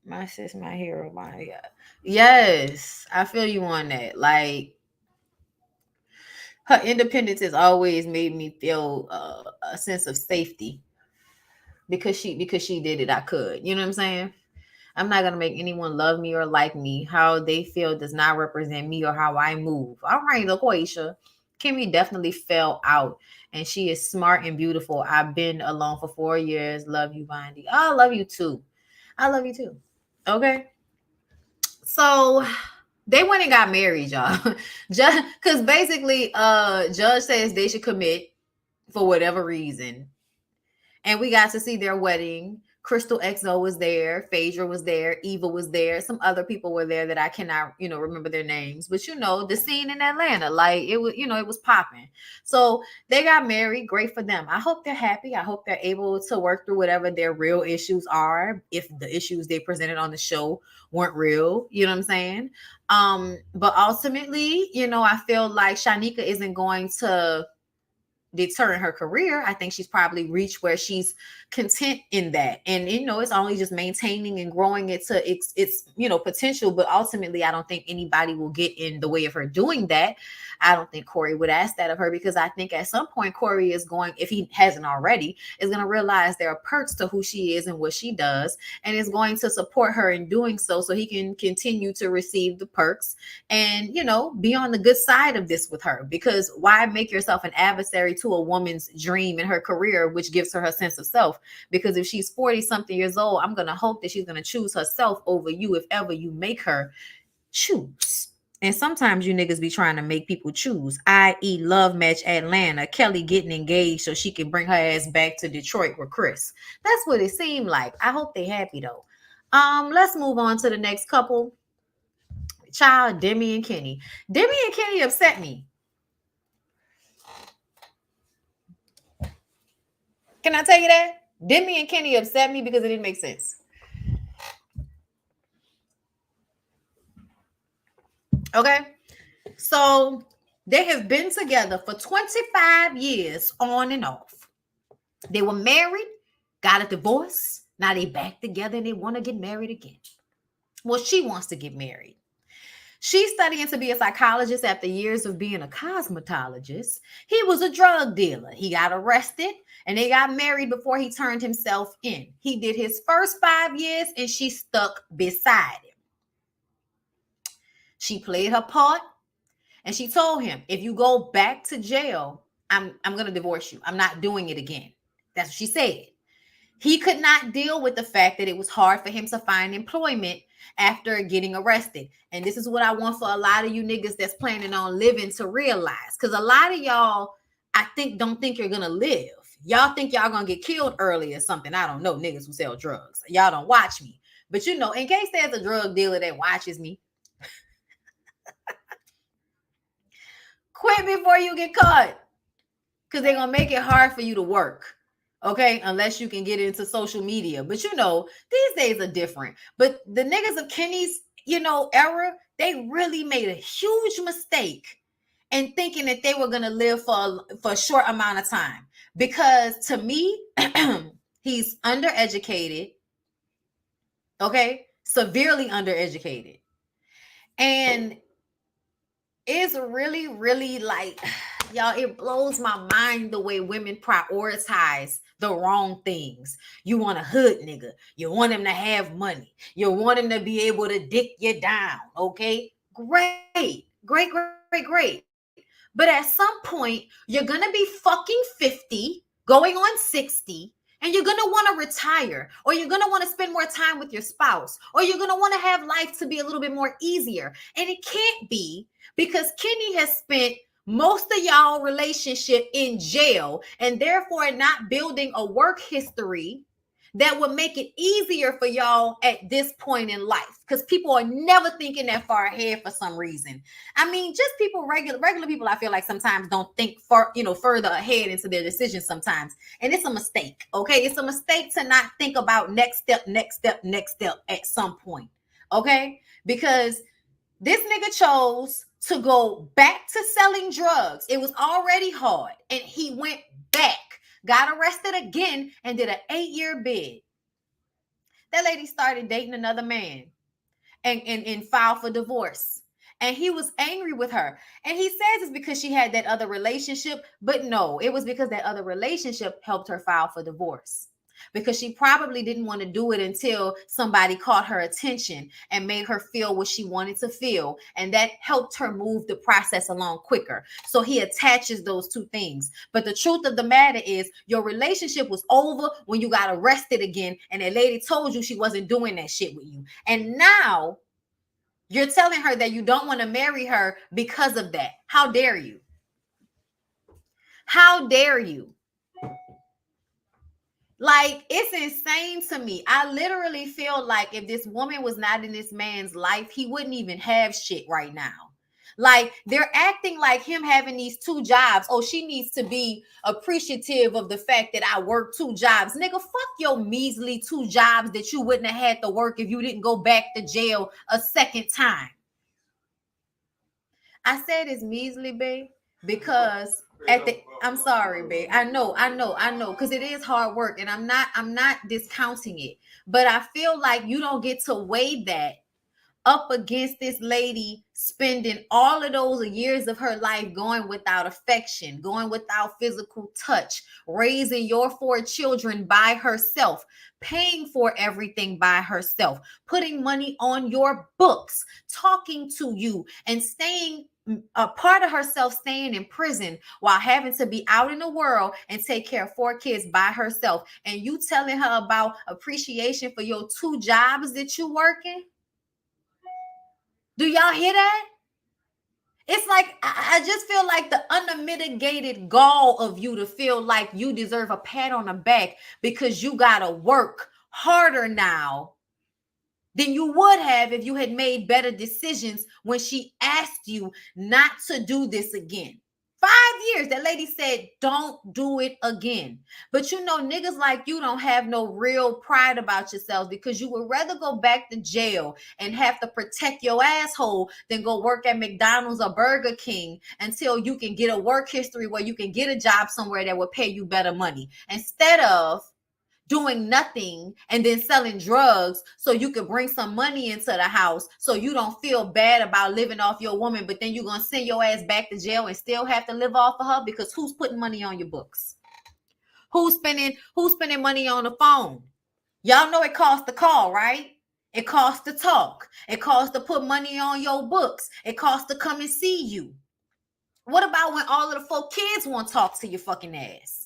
My sis, my hero, my God. Yes, I feel you on that. Like, her independence has always made me feel a sense of safety because she did it. I could, you know what I'm saying? I'm not gonna make anyone love me or like me. How they feel does not represent me or how I move. All right, Laquisha. Kimmy definitely fell out, and she is smart and beautiful. I've been alone for 4 years. Love you, Bondy. I love you too. I love you too. Okay. So they went and got married, y'all. Just because basically judge says they should commit for whatever reason. And we got to see their wedding. Crystal XO was there, Phaedra was there, Eva was there, some other people were there that I cannot, remember their names. But the scene in Atlanta, like it was, it was popping. So they got married. Great for them. I hope they're happy. I hope they're able to work through whatever their real issues are. If the issues they presented on the show weren't real, you know what I'm saying? But ultimately, I feel like Shanika isn't going to deter in her career. I think she's probably reached where she's content in that, and it's only just maintaining and growing it to its potential. But ultimately, I don't think anybody will get in the way of her doing that. I don't think Corey would ask that of her, because I think at some point Corey is going, if he hasn't already, is going to realize there are perks to who she is and what she does, and is going to support her in doing so he can continue to receive the perks and be on the good side of this with her. Because why make yourself an adversary to a woman's dream in her career, which gives her sense of self? Because if she's 40 something years old, I'm going to hope that she's going to choose herself over you if ever you make her choose. And sometimes you niggas be trying to make people choose, i.e. love match Atlanta, Kelly getting engaged so she can bring her ass back to Detroit with Chris. That's what it seemed like. I hope they happy though. Let's move on to the next couple. Child, Demi and Kenny. Demi and Kenny upset me. Can I tell you that? Demi and Kenny upset me because it didn't make sense. Okay? So they have been together for 25 years on and off. They were married, got a divorce. Now they back together and they want to get married again. Well, she wants to get married. She's studying to be a psychologist after years of being a cosmetologist. He was a drug dealer. He got arrested and they got married before he turned himself in. He did his first 5 years and she stuck beside him. She played her part and she told him, if you go back to jail, I'm going to divorce you. I'm not doing it again. That's what she said. He could not deal with the fact that it was hard for him to find employment after getting arrested. And this is what I want for a lot of you niggas that's planning on living to realize. Because a lot of y'all, I think, don't think you're going to live. Y'all think y'all going to get killed early or something. I don't know, niggas who sell drugs. Y'all don't watch me. But in case there's a drug dealer that watches me, quit before you get caught. Because they're going to make it hard for you to work. Okay, unless you can get into social media. But these days are different. But the niggas of Kenny's, era, they really made a huge mistake in thinking that they were going to live for a short amount of time. Because to me, he's undereducated. Okay, severely undereducated. And it's really, really like, y'all, it blows my mind the way women prioritize the wrong things. You want a hood nigga. You want him to have money. You want him to be able to dick you down. Okay? Great. But at some point, you're going to be fucking 50, going on 60, and you're going to want to retire, or you're going to want to spend more time with your spouse, or you're going to want to have life to be a little bit more easier. And it can't be, because Kenny has spent most of y'all relationship in jail and therefore not building a work history that would make it easier for y'all at this point in life. Because people are never thinking that far ahead for some reason. I mean, just people, regular people, I feel like sometimes don't think further ahead into their decisions sometimes. And it's a mistake, okay? It's a mistake to not think about next step at some point, okay? Because this nigga chose to go back to selling drugs. It was already hard. And he went back, got arrested again, and did an 8-year bid. That lady started dating another man and filed for divorce. And he was angry with her. And he says it's because she had that other relationship. But no, it was because that other relationship helped her file for divorce. Because she probably didn't want to do it until somebody caught her attention and made her feel what she wanted to feel. And that helped her move the process along quicker. So he attaches those two things. But the truth of the matter is your relationship was over when you got arrested again. And that lady told you she wasn't doing that shit with you. And now you're telling her that you don't want to marry her because of that. How dare you? How dare you? Like, it's insane to me. I literally feel like if this woman was not in this man's life, he wouldn't even have shit right now. Like, they're acting like him having these two jobs. Oh, she needs to be appreciative of the fact that I work two jobs. Nigga, fuck your measly two jobs that you wouldn't have had to work if you didn't go back to jail a second time. I said it's measly, babe, because I'm sorry, babe. I know, because it is hard work, and I'm not discounting it. But I feel like you don't get to weigh that up against this lady spending all of those years of her life going without affection, going without physical touch, raising your 4 children by herself, paying for everything by herself, putting money on your books, talking to you, and staying a part of herself staying in prison while having to be out in the world and take care of 4 kids by herself. And you telling her about appreciation for your 2 jobs that you working? Do y'all hear that? It's like, I just feel like the unmitigated gall of you to feel like you deserve a pat on the back because you got to work harder now than you would have if you had made better decisions when she asked you not to do this again. 5 years, that lady said, don't do it again. But you know, niggas like you don't have no real pride about yourselves because you would rather go back to jail and have to protect your asshole than go work at McDonald's or Burger King until you can get a work history where you can get a job somewhere that will pay you better money. Instead of doing nothing and then selling drugs so you could bring some money into the house so you don't feel bad about living off your woman, but then you're going to send your ass back to jail and still have to live off of her because who's putting money on your books? Who's spending money on the phone? Y'all know it costs to call, right? It costs to talk. It costs to put money on your books. It costs to come and see you. What about when all of the 4 kids want to talk to your fucking ass?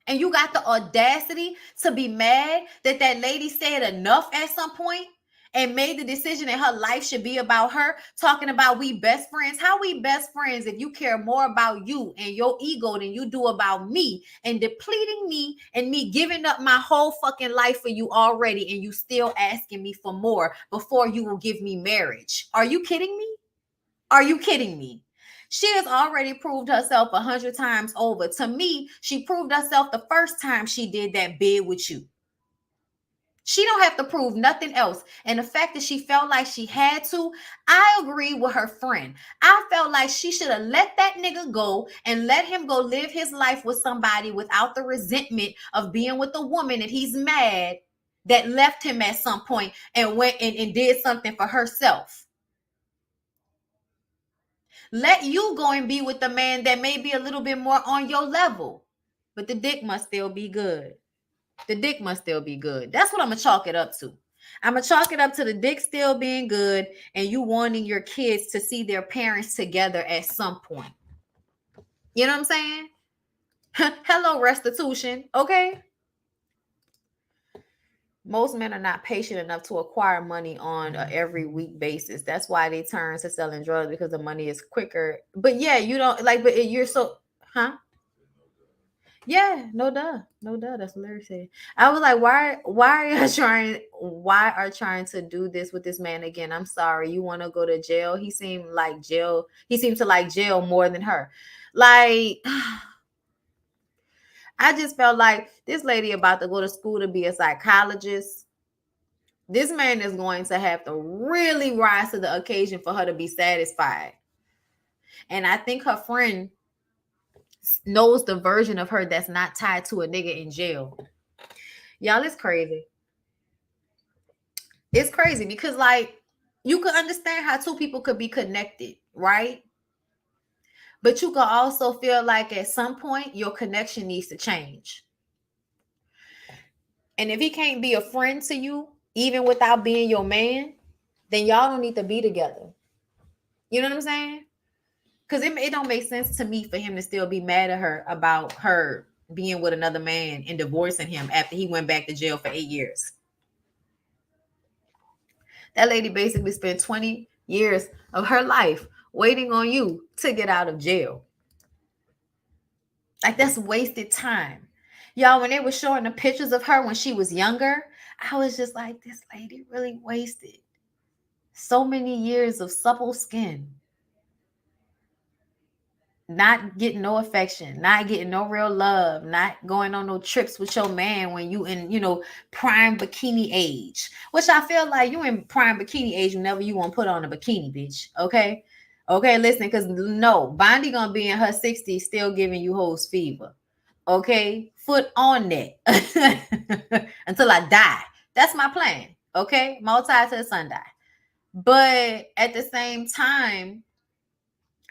And you got the audacity to be mad that that lady said enough at some point and made the decision that her life should be about her, talking about we best friends. How we best friends if you care more about you and your ego than you do about me and depleting me and me giving up my whole fucking life for you already and you still asking me for more before you will give me marriage? Are you kidding me? Are you kidding me? She has already proved herself 100 times over. To me, she proved herself the first time she did that bid with you. She don't have to prove nothing else. And the fact that she felt like she had to, I agree with her friend. I felt like she should have let that nigga go and let him go live his life with somebody without the resentment of being with a woman that he's mad that left him at some point and went and did something for herself. Let you go and be with the man that may be a little bit more on your level. But the dick must still be good. The dick must still be good. That's what I'm going to chalk it up to. I'm going to chalk it up to the dick still being good and you wanting your kids to see their parents together at some point. You know what I'm saying? Hello, restitution. Okay. Most men are not patient enough to acquire money on an every week basis. That's why they turn to selling drugs because the money is quicker. But yeah, you don't like, but you're so, huh? Yeah, no duh. That's what Larry said. I was like, why are trying to do this with this man again? I'm sorry. You want to go to jail? He seemed to like jail more than her. Like, I just felt like this lady about to go to school to be a psychologist. This man is going to have to really rise to the occasion for her to be satisfied. And I think her friend knows the version of her that's not tied to a nigga in jail. Y'all, it's crazy. It's crazy because, like, you can understand how 2 people could be connected, right? But you can also feel like at some point your connection needs to change. And if he can't be a friend to you, even without being your man, then y'all don't need to be together. You know what I'm saying? Because it don't make sense to me for him to still be mad at her about her being with another man and divorcing him after he went back to jail for 8 years. That lady basically spent 20 years of her life waiting on you to get out of jail. Like, that's wasted time. Y'all, when they were showing the pictures of her when she was younger, I was just like, this lady really wasted so many years of supple skin, not getting no affection, not getting no real love, not going on no trips with your man when you in, prime bikini age. Which I feel like you in prime bikini age whenever you want to put on a bikini, bitch. Okay? Okay, listen, because no, Bondi gonna be in her 60s still giving you hoes fever. Okay? Foot on that. Until I die. That's my plan. Okay? Multi to the sun die. But at the same time,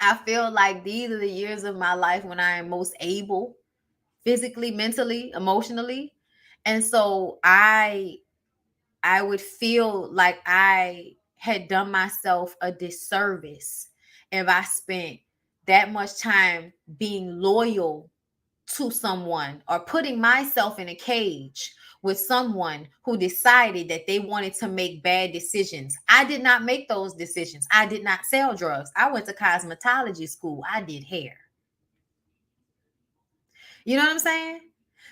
I feel like these are the years of my life when I am most able, physically, mentally, emotionally. And so I would feel like I had done myself a disservice if I spent that much time being loyal to someone or putting myself in a cage with someone who decided that they wanted to make bad decisions. I did not make those decisions. I did not sell drugs. I went to cosmetology school. I did hair. You know what I'm saying?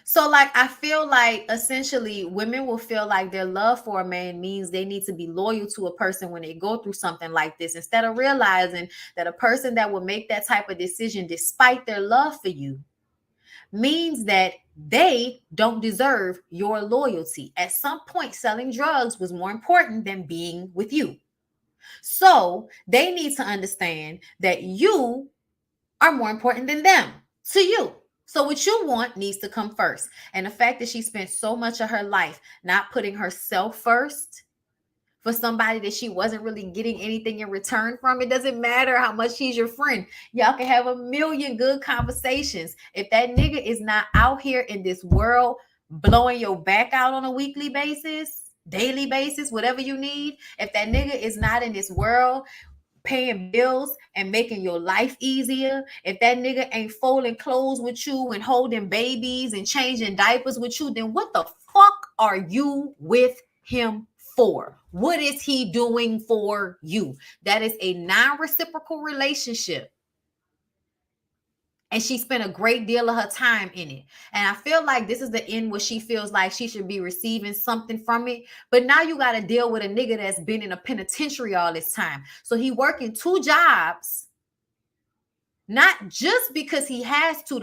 So, like, I feel like essentially women will feel like their love for a man means they need to be loyal to a person when they go through something like this, instead of realizing that a person that will make that type of decision despite their love for you means that they don't deserve your loyalty. At some point, selling drugs was more important than being with you. So they need to understand that you are more important than them to you. So what you want needs to come first. And the fact that she spent so much of her life not putting herself first for somebody that she wasn't really getting anything in return from, it doesn't matter how much he's your friend. Y'all can have a million good conversations. If that nigga is not out here in this world blowing your back out on a weekly basis, daily basis, whatever you need, if that nigga is not in this world paying bills and making your life easier, if that nigga ain't folding clothes with you and holding babies and changing diapers with you, then what the fuck are you with him for? What is he doing for you? That is a non-reciprocal relationship. And she spent a great deal of her time in it. And I feel like this is the end where she feels like she should be receiving something from it. But now you got to deal with a nigga that's been in a penitentiary all this time. So he working 2 jobs, not just because he has to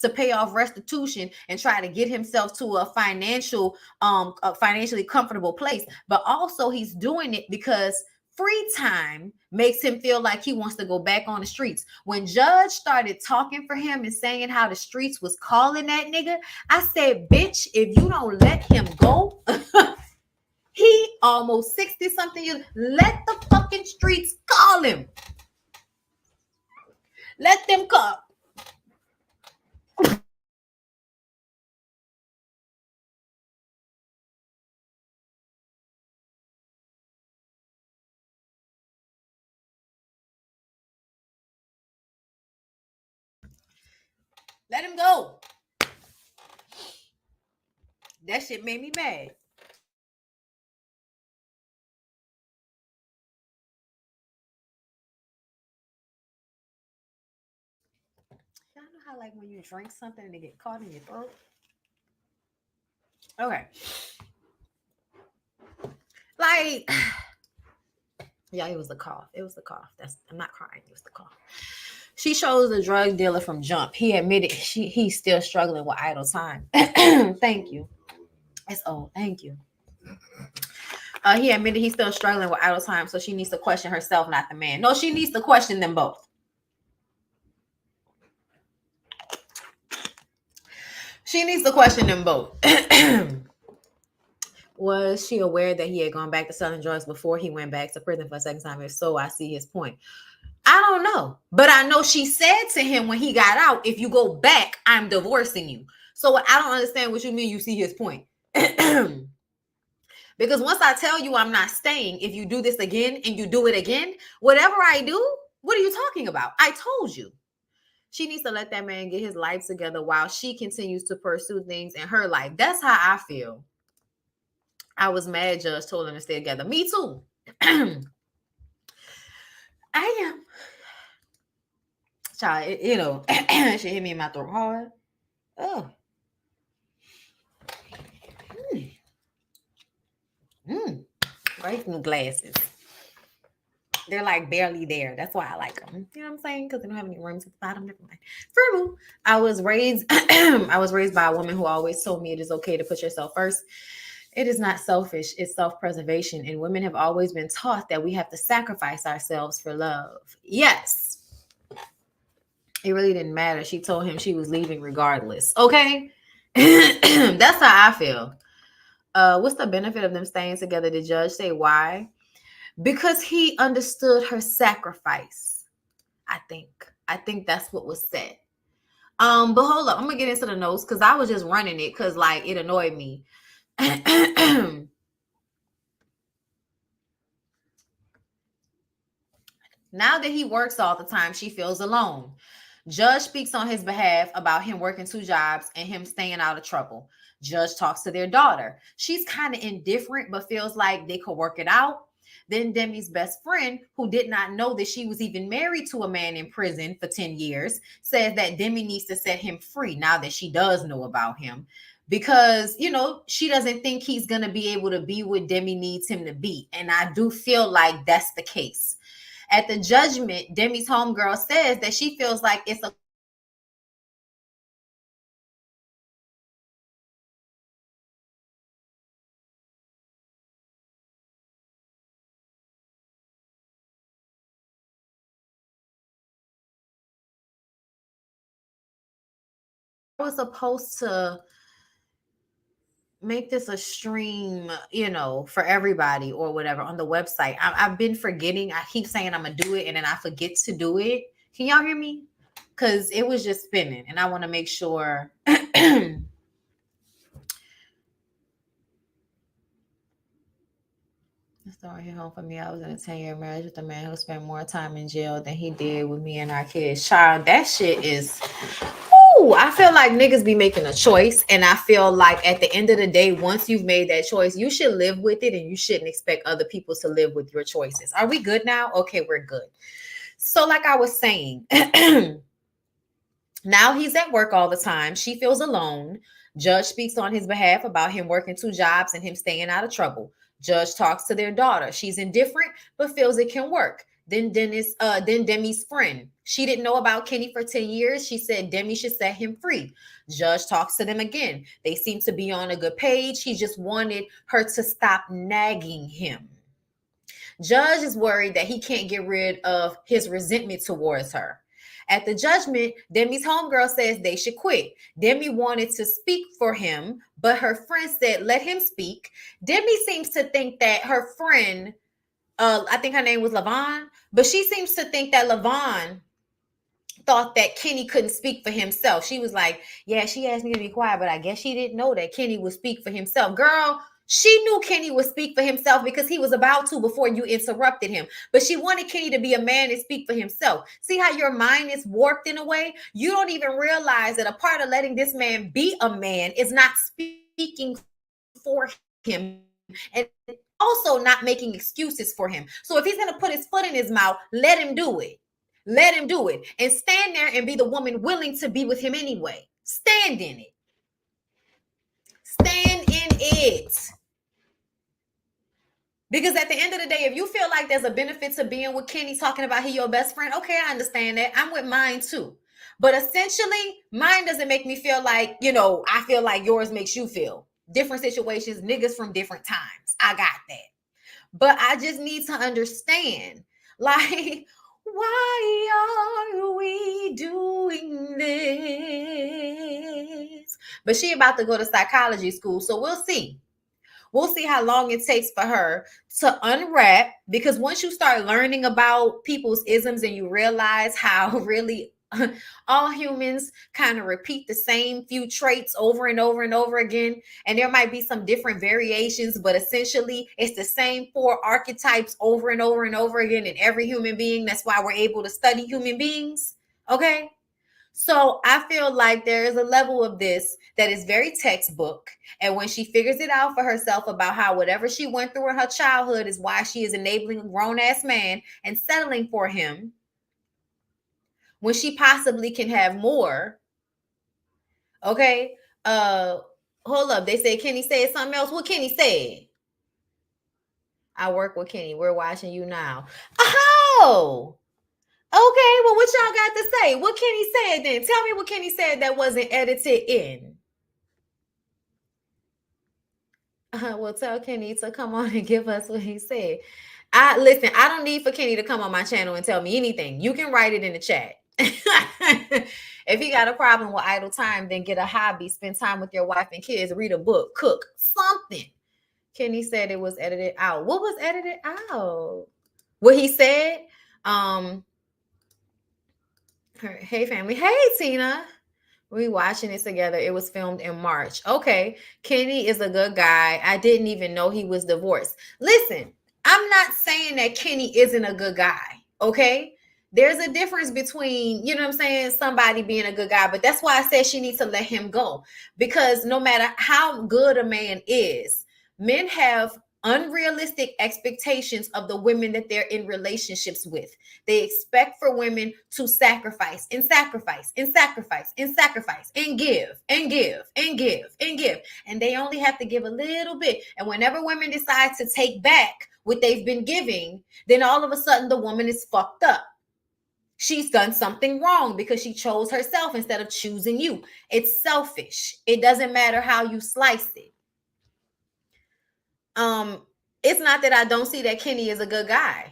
pay off restitution and try to get himself to a financially comfortable place, but also he's doing it because free time makes him feel like he wants to go back on the streets. When Judge started talking for him and saying how the streets was calling that nigga, I said, bitch, if you don't let him go, he almost 60 something years, let the fucking streets call him. Let them call. Let him go. That shit made me mad. Y'all know how, like, when you drink something and it get caught in your throat? Okay. Like, yeah, it was the cough. It was the cough. I'm not crying. It was the cough. She chose the drug dealer from jump. He admitted he's still struggling with idle time. Thank you. It's old. Thank you. He admitted he's still struggling with idle time, so she needs to question herself, not the man. No, she needs to question them both. She needs to question them both. Was she aware that he had gone back to selling drugs before he went back to prison for a second time? If so, I see his point. I don't know. But I know she said to him when he got out, if you go back, I'm divorcing you. So I don't understand what you mean you see his point. Because once I tell you I'm not staying, if you do this again and you do it again, whatever I do, what are you talking about? I told you. She needs to let that man get his life together while she continues to pursue things in her life. That's how I feel. I was mad Judge told him to stay together. Me too. I am. Child, she hit me in my throat hard. Oh. Great new glasses. They're like barely there. That's why I like them. You know what I'm saying? Because they don't have any rings at the bottom. Never mind. Frugal. I was raised I was raised by a woman who always told me it is okay to put yourself first. It is not selfish, it's self-preservation. And women have always been taught that we have to sacrifice ourselves for love. Yes. It really didn't matter. She told him she was leaving regardless. Okay. That's how I feel. What's the benefit of them staying together? The judge say why? Because he understood her sacrifice. I think that's what was said. But hold up, I'm gonna get into the notes because I was just running it because like it annoyed me. Now that he works all the time, she feels alone. Judge speaks on his behalf about him working 2 jobs and him staying out of trouble. Judge talks to their daughter. She's kind of indifferent, but feels like they could work it out. Then Demi's best friend, who did not know that she was even married to a man in prison for 10 years, says that Demi needs to set him free now that she does know about him. Because, she doesn't think he's going to be able to be what Demi needs him to be. And I do feel like that's the case. At the judgment, Demi's homegirl says that she feels like it's a was supposed to make this a stream, for everybody or whatever on the website. I've been forgetting. I keep saying I'm gonna do it and then I forget to do it. Can y'all hear me? Because it was just spinning and I want to make sure. Story hit home for me. I was in a 10-year marriage with a man who spent more time in jail than he did with me and our kids. Child, that shit is. Ooh, I feel like niggas be making a choice, and I feel like at the end of the day, once you've made that choice, you should live with it, and you shouldn't expect other people to live with your choices. Are we good now? Okay, we're good. So, like I was saying, now he's at work all the time. She feels alone. Judge speaks on his behalf about him working 2 jobs and him staying out of trouble. Judge talks to their daughter. She's indifferent, but feels it can work. Then Demi's friend. She didn't know about Kenny for 10 years. She said Demi should set him free. Judge talks to them again. They seem to be on a good page. He just wanted her to stop nagging him. Judge is worried that he can't get rid of his resentment towards her. At the judgment, Demi's homegirl says they should quit. Demi wanted to speak for him, but her friend said, let him speak. Demi seems to think that her friend, I think her name was Lavon, but she seems to think that Lavon thought that Kenny couldn't speak for himself. She was like, yeah, she asked me to be quiet, but I guess she didn't know that Kenny would speak for himself. Girl, she knew Kenny would speak for himself because he was about to before you interrupted him. But she wanted Kenny to be a man and speak for himself. See how your mind is warped in a way? You don't even realize that a part of letting this man be a man is not speaking for him and also not making excuses for him. So if he's going to put his foot in his mouth, let him do it. Let him do it. And stand there and be the woman willing to be with him anyway. Stand in it. Stand in it. Because at the end of the day, if you feel like there's a benefit to being with Kenny, talking about he your best friend, okay, I understand that. I'm with mine too. But essentially, mine doesn't make me feel like, I feel like yours makes you feel. Different situations, niggas from different times. I got that. But I just need to understand, like, why are we doing this? But she about to go to psychology school, so we'll see. We'll see how long it takes for her to unwrap, because once you start learning about people's isms and you realize how really all humans kind of repeat the same few traits over and over and over again, and there might be some different variations, but essentially it's the same 4 archetypes over and over and over again in every human being. That's why we're able to study human beings. Okay. So I feel like there is a level of this that is very textbook. And when she figures it out for herself about how whatever she went through in her childhood is why she is enabling a grown-ass man and settling for him when she possibly can have more. Okay. Hold up. They say Kenny said something else. What Kenny said? I work with Kenny. We're watching you now. Oh, okay. Well, what y'all got to say? What Kenny said then? Tell me what Kenny said that wasn't edited in. Well, tell Kenny to come on and give us what he said. Listen, I don't need for Kenny to come on my channel and tell me anything. You can write it in the chat. If he got a problem with idle time, then get a hobby, spend time with your wife and kids, read a book, cook, something. Kenny said it was edited out. What was edited out? What he said? Hey family. Hey Tina. We watching it together. It was filmed in March. Okay. Kenny is a good guy. I didn't even know he was divorced. Listen, I'm not saying that Kenny isn't a good guy. Okay. There's a difference between, you know what I'm saying, somebody being a good guy. But that's why I said she needs to let him go. Because no matter how good a man is, men have unrealistic expectations of the women that they're in relationships with. They expect for women to sacrifice and sacrifice and sacrifice and sacrifice and give and give and give and give. And they only have to give a little bit. And whenever women decide to take back what they've been giving, then all of a sudden the woman is fucked up. She's done something wrong because she chose herself instead of choosing you. It's selfish. It doesn't matter how you slice it. It's not that I don't see that Kenny is a good guy,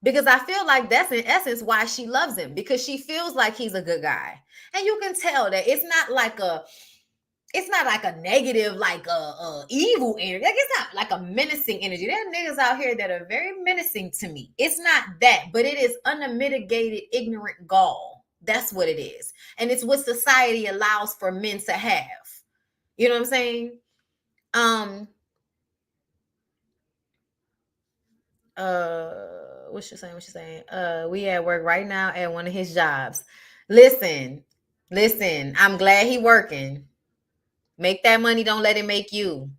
because I feel like that's in essence why she loves him, because she feels like he's a good guy. And you can tell that it's not like a negative, like a evil energy. Like, it's not like a menacing energy. There are niggas out here that are very menacing to me. It's not that, but it is unmitigated, ignorant gall. That's what it is. And it's what society allows for men to have. You know what I'm saying? What you saying? We at work right now at one of his jobs. Listen, I'm glad he working. Make that money, don't let it make you.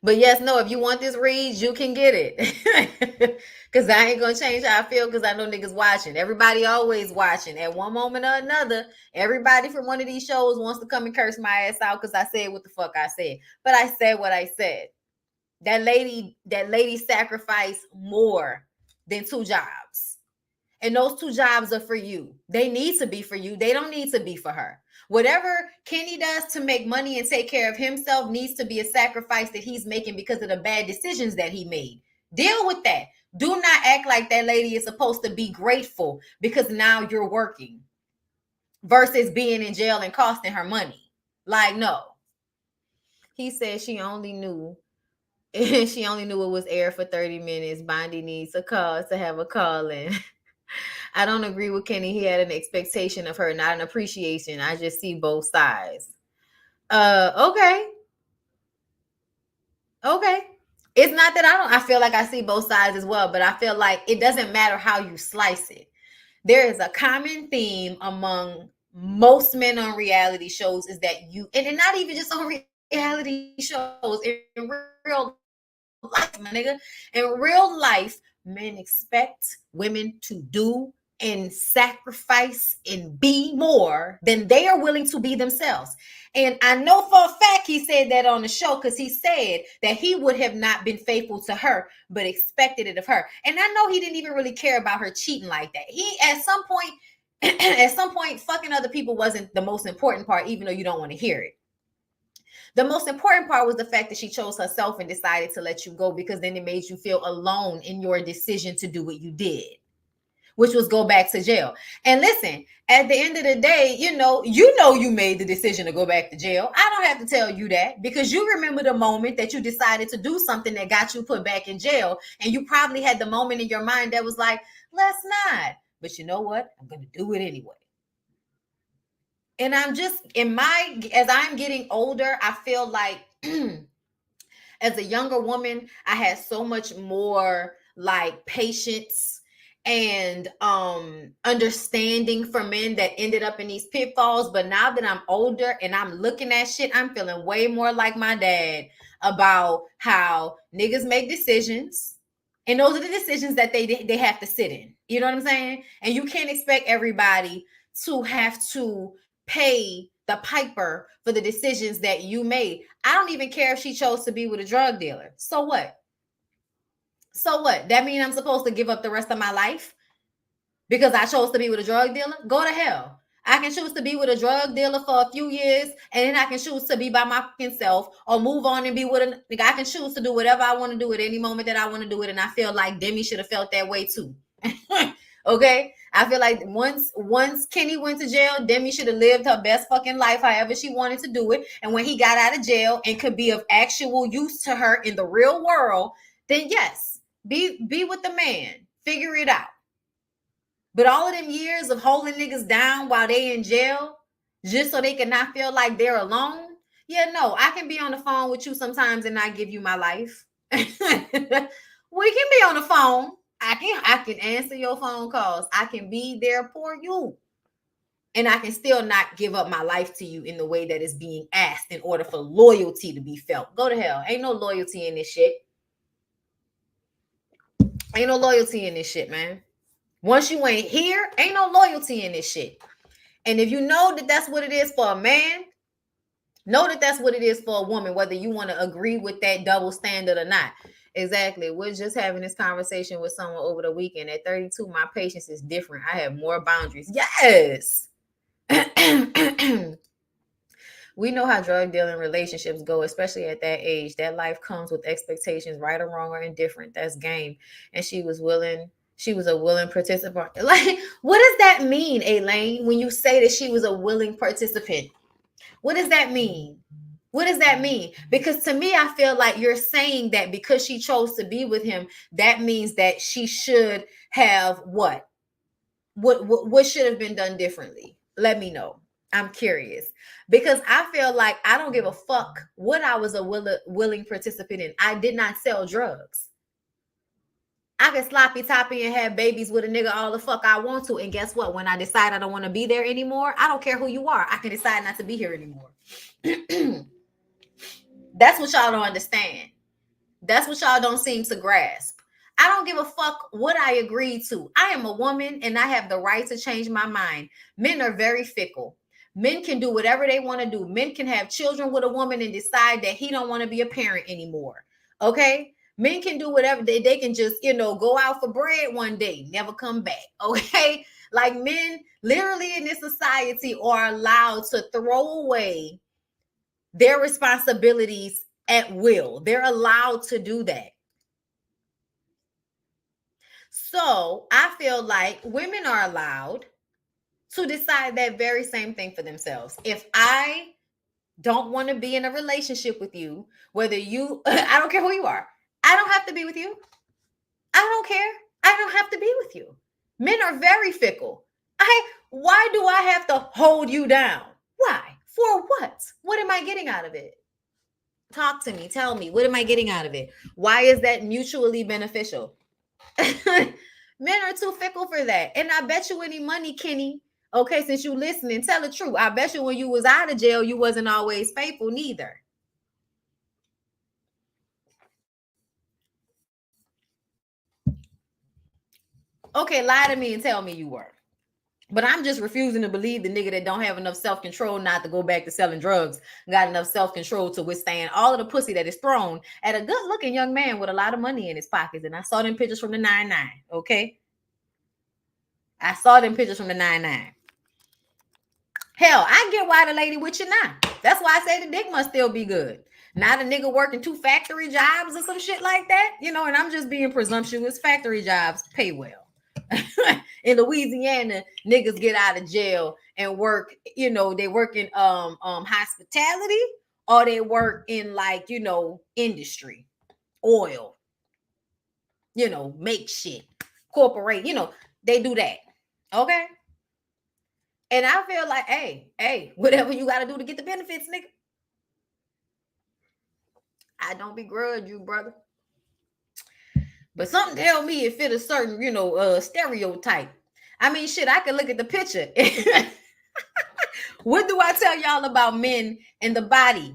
But yes, no, if you want this read, you can get it. Because I ain't gonna change how I feel, because I know niggas watching. Everybody always watching. At one moment or another, everybody from one of these shows wants to come and curse my ass out because I said what the fuck I said. But I said what I said. That lady sacrificed more than 2 jobs. And those 2 jobs are for you. They need to be for you. They don't need to be for her. Whatever Kenny does to make money and take care of himself needs to be a sacrifice that he's making because of the bad decisions that he made. Deal with that. Do not act like that lady is supposed to be grateful because now you're working versus being in jail and costing her money. Like, no. He said she only knew it was air for 30 minutes. Bondi needs a call to have a call in. I don't agree with Kenny. He had an expectation of her, not an appreciation. I just see both sides. Okay. It's not that I feel like I see both sides as well, but I feel like it doesn't matter how you slice it. There is a common theme among most men on reality shows is that and not even just on reality shows, in real life, my nigga. In real life, men expect women to do and sacrifice and be more than they are willing to be themselves. And I know for a fact he said that on the show, because he said that he would have not been faithful to her, but expected it of her. And I know he didn't even really care about her cheating like that. He, at some point, fucking other people wasn't the most important part, even though you don't want to hear it. The most important part was the fact that she chose herself and decided to let you go, because then it made you feel alone in your decision to do what you did, which was go back to jail. And listen, at the end of the day, you know you made the decision to go back to jail. I don't have to tell you that, because you remember the moment that you decided to do something that got you put back in jail. And you probably had the moment in your mind that was like, let's not. But you know what? I'm going to do it anyway. And I'm just, as I'm getting older, I feel like as a younger woman, I had so much more like patience and understanding for men that ended up in these pitfalls. But now that I'm older and I'm looking at shit, I'm feeling way more like my dad about how niggas make decisions. And those are the decisions that they have to sit in. You know what I'm saying? And you can't expect everybody to have to pay the piper for the decisions that you made. I don't even care if she chose to be with a drug dealer. So what? So what? That means I'm supposed to give up the rest of my life because I chose to be with a drug dealer? Go to hell. I can choose to be with a drug dealer for a few years, and then I can choose to be by my fucking self or move on and be with a nigga. I can choose to do whatever I want to do at any moment that I want to do it. And I feel like Demi should have felt that way too. Okay? I feel like once Kenny went to jail, Demi should have lived her best fucking life however she wanted to do it. And when he got out of jail and could be of actual use to her in the real world, then yes, be with the man. Figure it out. But all of them years of holding niggas down while they in jail, just so they can not feel like they're alone. Yeah, no, I can be on the phone with you sometimes and not give you my life. We can be on the phone. I can answer your phone calls. I can be there for you. And I can still not give up my life to you in the way that is being asked in order for loyalty to be felt. Go to hell. Ain't no loyalty in this shit. Ain't no loyalty in this shit, man. Once you ain't here, ain't no loyalty in this shit. And if you know that that's what it is for a man, know that that's what it is for a woman, whether you want to agree with that double standard or not. Exactly. We're just having this conversation with someone over the weekend. At 32, my patience is different. I have more boundaries. Yes. We know how drug dealing relationships go, especially at that age. That life comes with expectations, right or wrong or indifferent. That's game. And she was a willing participant. Like, what does that mean, Elaine, when you say that she was a willing participant? What does that mean? What does that mean? Because to me, I feel like you're saying that because she chose to be with him, that means that she should have what? What should have been done differently? Let me know. I'm curious because I feel like I don't give a fuck what I was a willing participant in. I did not sell drugs. I can sloppy toppy and have babies with a nigga all the fuck I want to. And guess what? When I decide I don't want to be there anymore, I don't care who you are. I can decide not to be here anymore. That's what y'all don't understand. That's what y'all don't seem to grasp. I don't give a fuck what I agreed to. I am a woman and I have the right to change my mind. Men are very fickle. Men can do whatever they want to do. Men can have children with a woman and decide that he don't want to be a parent anymore. Okay? Men can do whatever. They can just, go out for bread one day, never come back. Okay? Like, men literally in this society are allowed to throw away their responsibilities at will. They're allowed to do that. So I feel like women are allowed to decide that very same thing for themselves. If I don't want to be in a relationship with you, whether you, I don't care who you are, I don't have to be with you. I don't care. I don't have to be with you. Men are very fickle. Why do I have to hold you down? Why? For what? What am I getting out of it? Talk to me. Tell me. What am I getting out of it? Why is that mutually beneficial? Men are too fickle for that. And I bet you any money, Kenny, okay, since you listening, tell the truth. I bet you when you was out of jail, you wasn't always faithful neither. Okay, lie to me and tell me you were. But I'm just refusing to believe the nigga that don't have enough self-control not to go back to selling drugs, got enough self-control to withstand all of the pussy that is thrown at a good-looking young man with a lot of money in his pockets. And I saw them pictures from the 9-9, okay? I saw them pictures from the 9-9. Hell, I get why the lady with you now. That's why I say the dick must still be good. Not a nigga working 2 factory jobs or some shit like that, and I'm just being presumptuous. Factory jobs pay well. In Louisiana, niggas get out of jail and work, they work in hospitality, or they work in industry, oil, make shit, corporate, they do that. Okay. And I feel like, hey, whatever you got to do to get the benefits, nigga. I don't begrudge you, brother. But something tell me it fit a certain, stereotype. I mean, shit, I can look at the picture. What do I tell y'all about men and the body?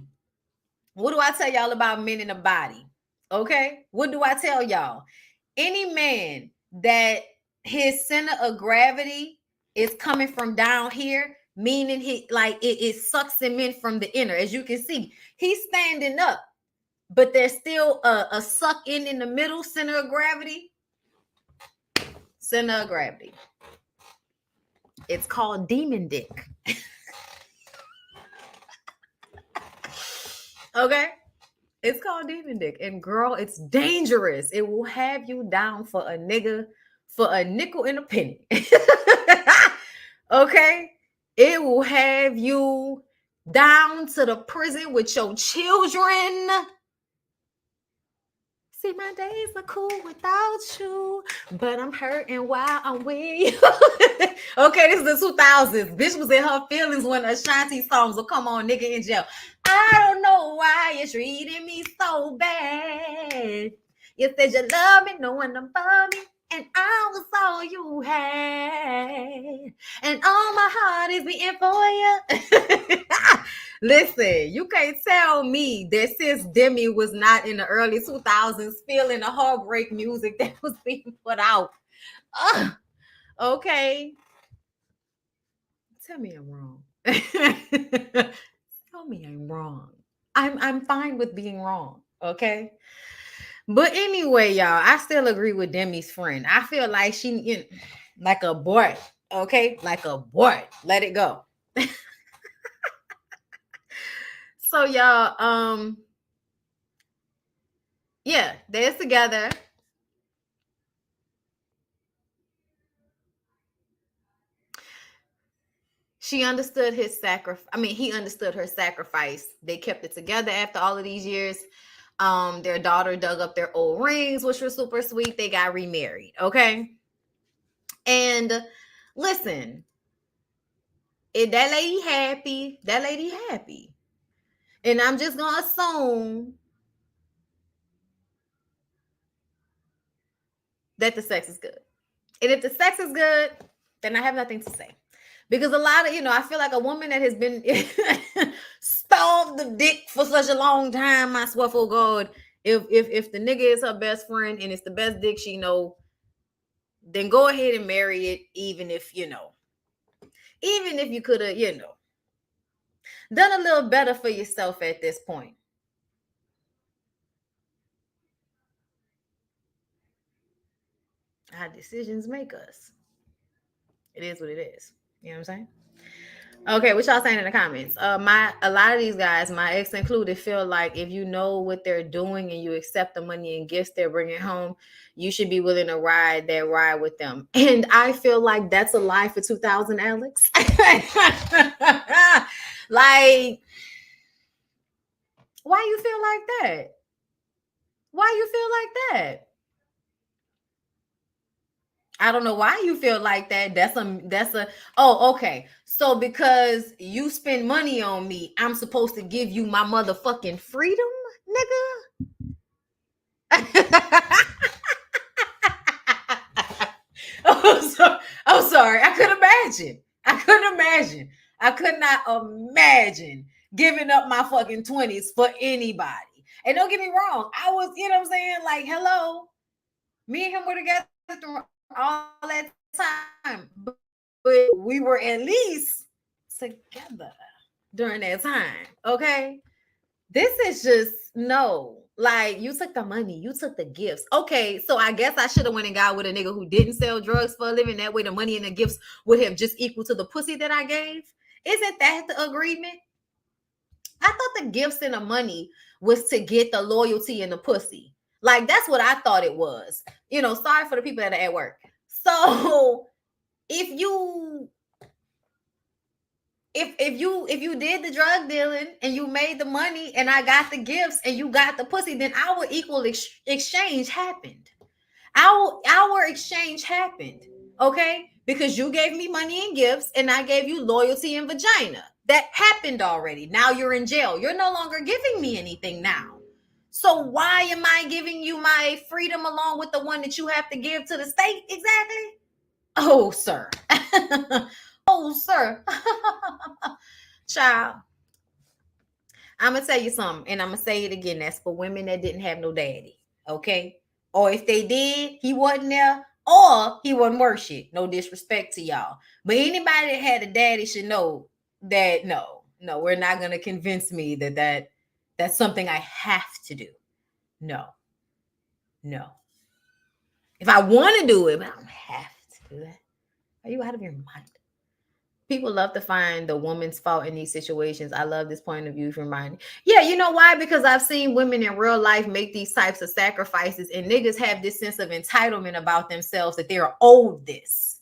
What do I tell y'all about men in the body? Okay? What do I tell y'all? Any man that his center of gravity is coming from down here, meaning he like it sucks him in from the inner. As you can see, he's standing up, but there's still a suck in the middle, center of gravity. Center of gravity. It's called demon dick. Okay? It's called demon dick. And girl, it's dangerous. It will have you down for a nigga for a nickel and a penny. Okay? It will have you down to the prison with your children. See, my days are cool without you, but I'm hurting while I'm with you. Okay, this is the 2000s. Bitch was in her feelings when Ashanti songs will come on, nigga in jail. I don't know why you're treating me so bad. You said you love me, knowing I'm me, and I was all you had. And all my heart is beating for you. Listen, you can't tell me that since Demi was not in the early 2000s feeling the heartbreak music that was being put out. Okay. Tell me I'm wrong. Tell me I'm wrong. I'm fine with being wrong. Okay. But anyway, y'all, I still agree with Demi's friend. I feel like she, you know, like a boy. Okay. Like a boy. Let it go. So y'all, yeah, they're together. She understood his sacrifice. I mean, he understood her sacrifice. They kept it together after all of these years. Their daughter dug up their old rings, which was super sweet. They got remarried. Okay. And listen, if that lady happy, that lady happy. And I'm just gonna assume that the sex is good. And if the sex is good, then I have nothing to say. Because a lot of, I feel like a woman that has been starved the dick for such a long time, I swear for God, if the nigga is her best friend and it's the best dick she know, then go ahead and marry it, even if you could have, done a little better for yourself at this point. Our decisions make us. It is what it is. You know what I'm saying? Okay, what y'all saying in the comments? A lot of these guys, my ex included, feel like if you know what they're doing and you accept the money and gifts they're bringing home, you should be willing to ride that ride with them. And I feel like that's a lie for 2000, Alex. Like, why you feel like that? Why you feel like that? I don't know why you feel like that. Oh, okay. So because you spend money on me, I'm supposed to give you my motherfucking freedom, nigga? I'm sorry. I couldn't imagine. I could not imagine giving up my fucking 20s for anybody. And don't get me wrong, I was, you know what I'm saying? Like, hello, me and him were together through all that time, but we were at least together during that time. Okay, this is just no. Like, you took the money, you took the gifts. Okay, so I guess I should have went and got with a nigga who didn't sell drugs for a living. That way, the money and the gifts would have just equal to the pussy that I gave. Isn't that the agreement? I thought the gifts and the money was to get the loyalty and the pussy. Like, that's what I thought it was. Sorry for the people that are at work. So if you did the drug dealing and you made the money and I got the gifts and you got the pussy, then our equal exchange happened. Our exchange happened. Okay? Because you gave me money and gifts and I gave you loyalty and vagina. That happened already. Now you're in jail. You're no longer giving me anything now. So why am I giving you my freedom along with the one that you have to give to the state? Exactly. Oh, sir. Oh, sir. Child. I'm going to tell you something, and I'm going to say it again. That's for women that didn't have no daddy. Okay? Or if they did, he wasn't there. or he wasn't worth shit. No disrespect to y'all. But anybody that had a daddy should know that no, we're not going to convince me that's something I have to do. No. If I want to do it, but I don't have to do that. Are you out of your mind? People love to find the woman's fault in these situations. I love this point of view from mine. Yeah, you know why? Because I've seen women in real life make these types of sacrifices, and niggas have this sense of entitlement about themselves that they're owed this.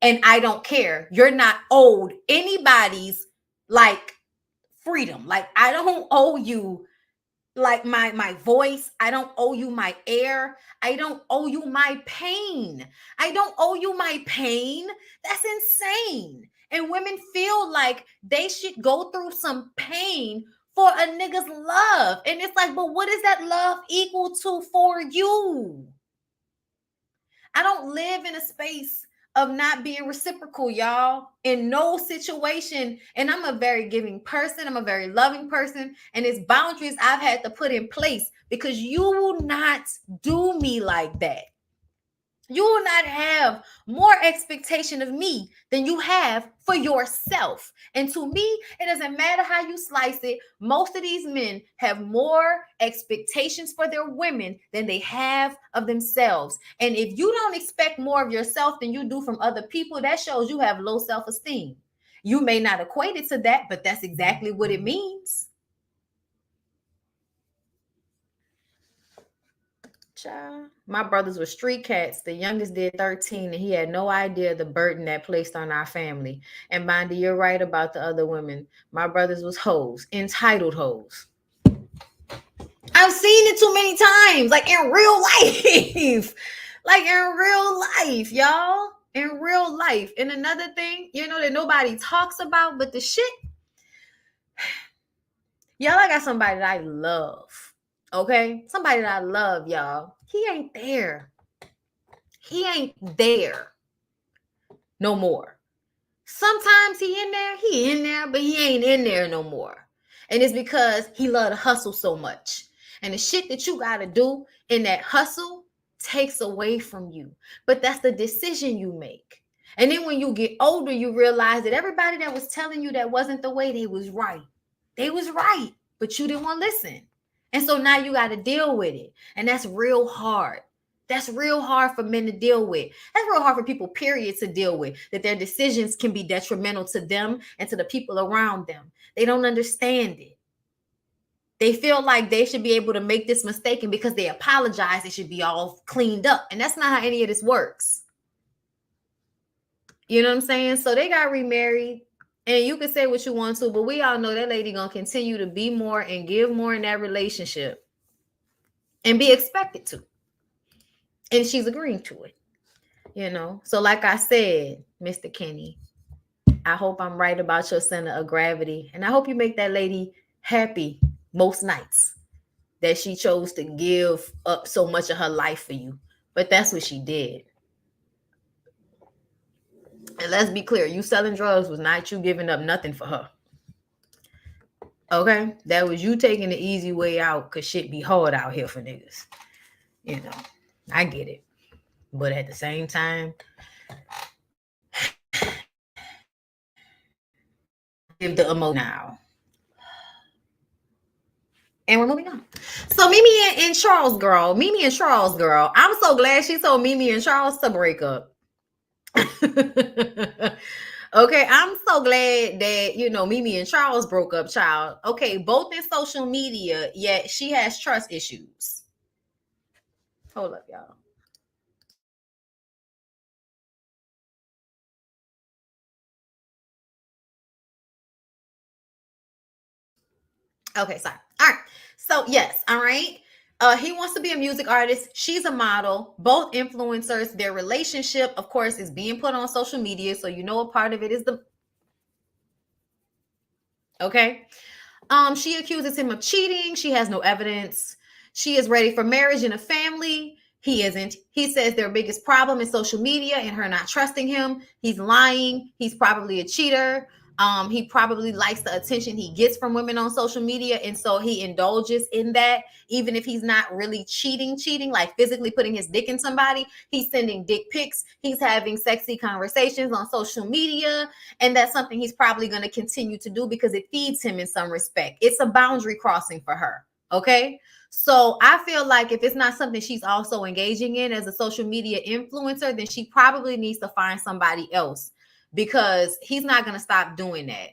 And I don't care. You're not owed anybody's like freedom. Like I don't owe you like my voice. I don't owe you my air. I don't owe you my pain. I don't owe you my pain. That's insane. And women feel like they should go through some pain for a nigga's love. And it's like, but what is that love equal to for you? I don't live in a space of not being reciprocal, y'all, in no situation. And I'm a very giving person. I'm a very loving person. And it's boundaries I've had to put in place because you will not do me like that. You will not have more expectation of me than you have for yourself. And to me, it doesn't matter how you slice it. Most of these men have more expectations for their women than they have of themselves. And if you don't expect more of yourself than you do from other people, that shows you have low self-esteem. You may not equate it to that, but that's exactly what it means. Child. My brothers were street cats. The youngest did 13, and he had no idea the burden that placed on our family. And Bondy, you're right about the other women. My brothers was hoes, entitled hoes. I've seen it too many times, like in real life. Like in real life, y'all. In real life. And another thing, that nobody talks about, but the shit. Y'all, I got somebody that I love. Okay, somebody that I love, y'all. He ain't there. He ain't there no more. Sometimes he in there, but he ain't in there no more. And it's because he love to hustle so much. And the shit that you got to do in that hustle takes away from you. But that's the decision you make. And then when you get older, you realize that everybody that was telling you that wasn't the way, they was right. They was right, but you didn't want to listen. And so now you got to deal with it. And that's real hard. That's real hard for men to deal with. That's real hard for people, period, to deal with. That their decisions can be detrimental to them and to the people around them. They don't understand it. They feel like they should be able to make this mistake, and because they apologize, it should be all cleaned up. And that's not how any of this works. You know what I'm saying? So they got remarried. And you can say what you want to, but we all know that lady gonna continue to be more and give more in that relationship and be expected to. And she's agreeing to it, So like I said, Mr. Kenny, I hope I'm right about your center of gravity. And I hope you make that lady happy most nights that she chose to give up so much of her life for you. But that's what she did. And let's be clear, you selling drugs was not you giving up nothing for her. Okay? That was you taking the easy way out because shit be hard out here for niggas. I get it. But at the same time, give the emotion now. And we're moving on. So Mimi and Charles girl. I'm so glad she told Mimi and Charles to break up. Okay, I'm so glad that Mimi and Charles broke up, child. Okay, both in social media, yet she has trust issues. Hold up, y'all. Okay, sorry. All right. So yes, all right. He wants to be a music artist. She's a model. Both influencers. Their relationship, of course, is being put on social media. So a part of it is okay. She accuses him of cheating. She has no evidence. She is ready for marriage and a family. He isn't. He says their biggest problem is social media and her not trusting him. He's lying. He's probably a cheater. He probably likes the attention he gets from women on social media, and so he indulges in that. Even if he's not really cheating, like physically putting his dick in somebody, he's sending dick pics, he's having sexy conversations on social media, and that's something he's probably going to continue to do because it feeds him in some respect. It's a boundary crossing for her. Okay. So I feel like if it's not something she's also engaging in as a social media influencer, then she probably needs to find somebody else, because he's not going to stop doing that.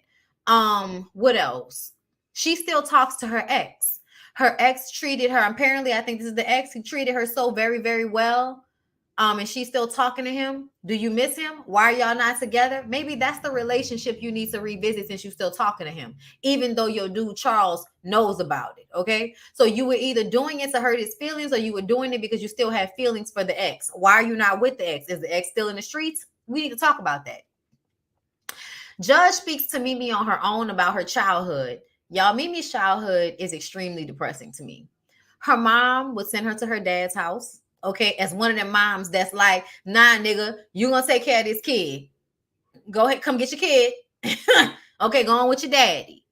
What else? She still talks to her ex. Her ex treated her, apparently, I think this is the ex who treated her so very, very well. And she's still talking to him. Do you miss him? Why are y'all not together? Maybe that's the relationship you need to revisit since you're still talking to him, even though your dude Charles knows about it. Okay. So you were either doing it to hurt his feelings, or you were doing it because you still have feelings for the ex. Why are you not with the ex? Is the ex still in the streets? We need to talk about that. Judge speaks to Mimi on her own about her childhood. Y'all, Mimi's childhood is extremely depressing to me. Her mom would send her to her dad's house, okay, as one of them moms that's like, nah, nigga, you gonna take care of this kid. Go ahead, come get your kid. Okay, go on with your daddy.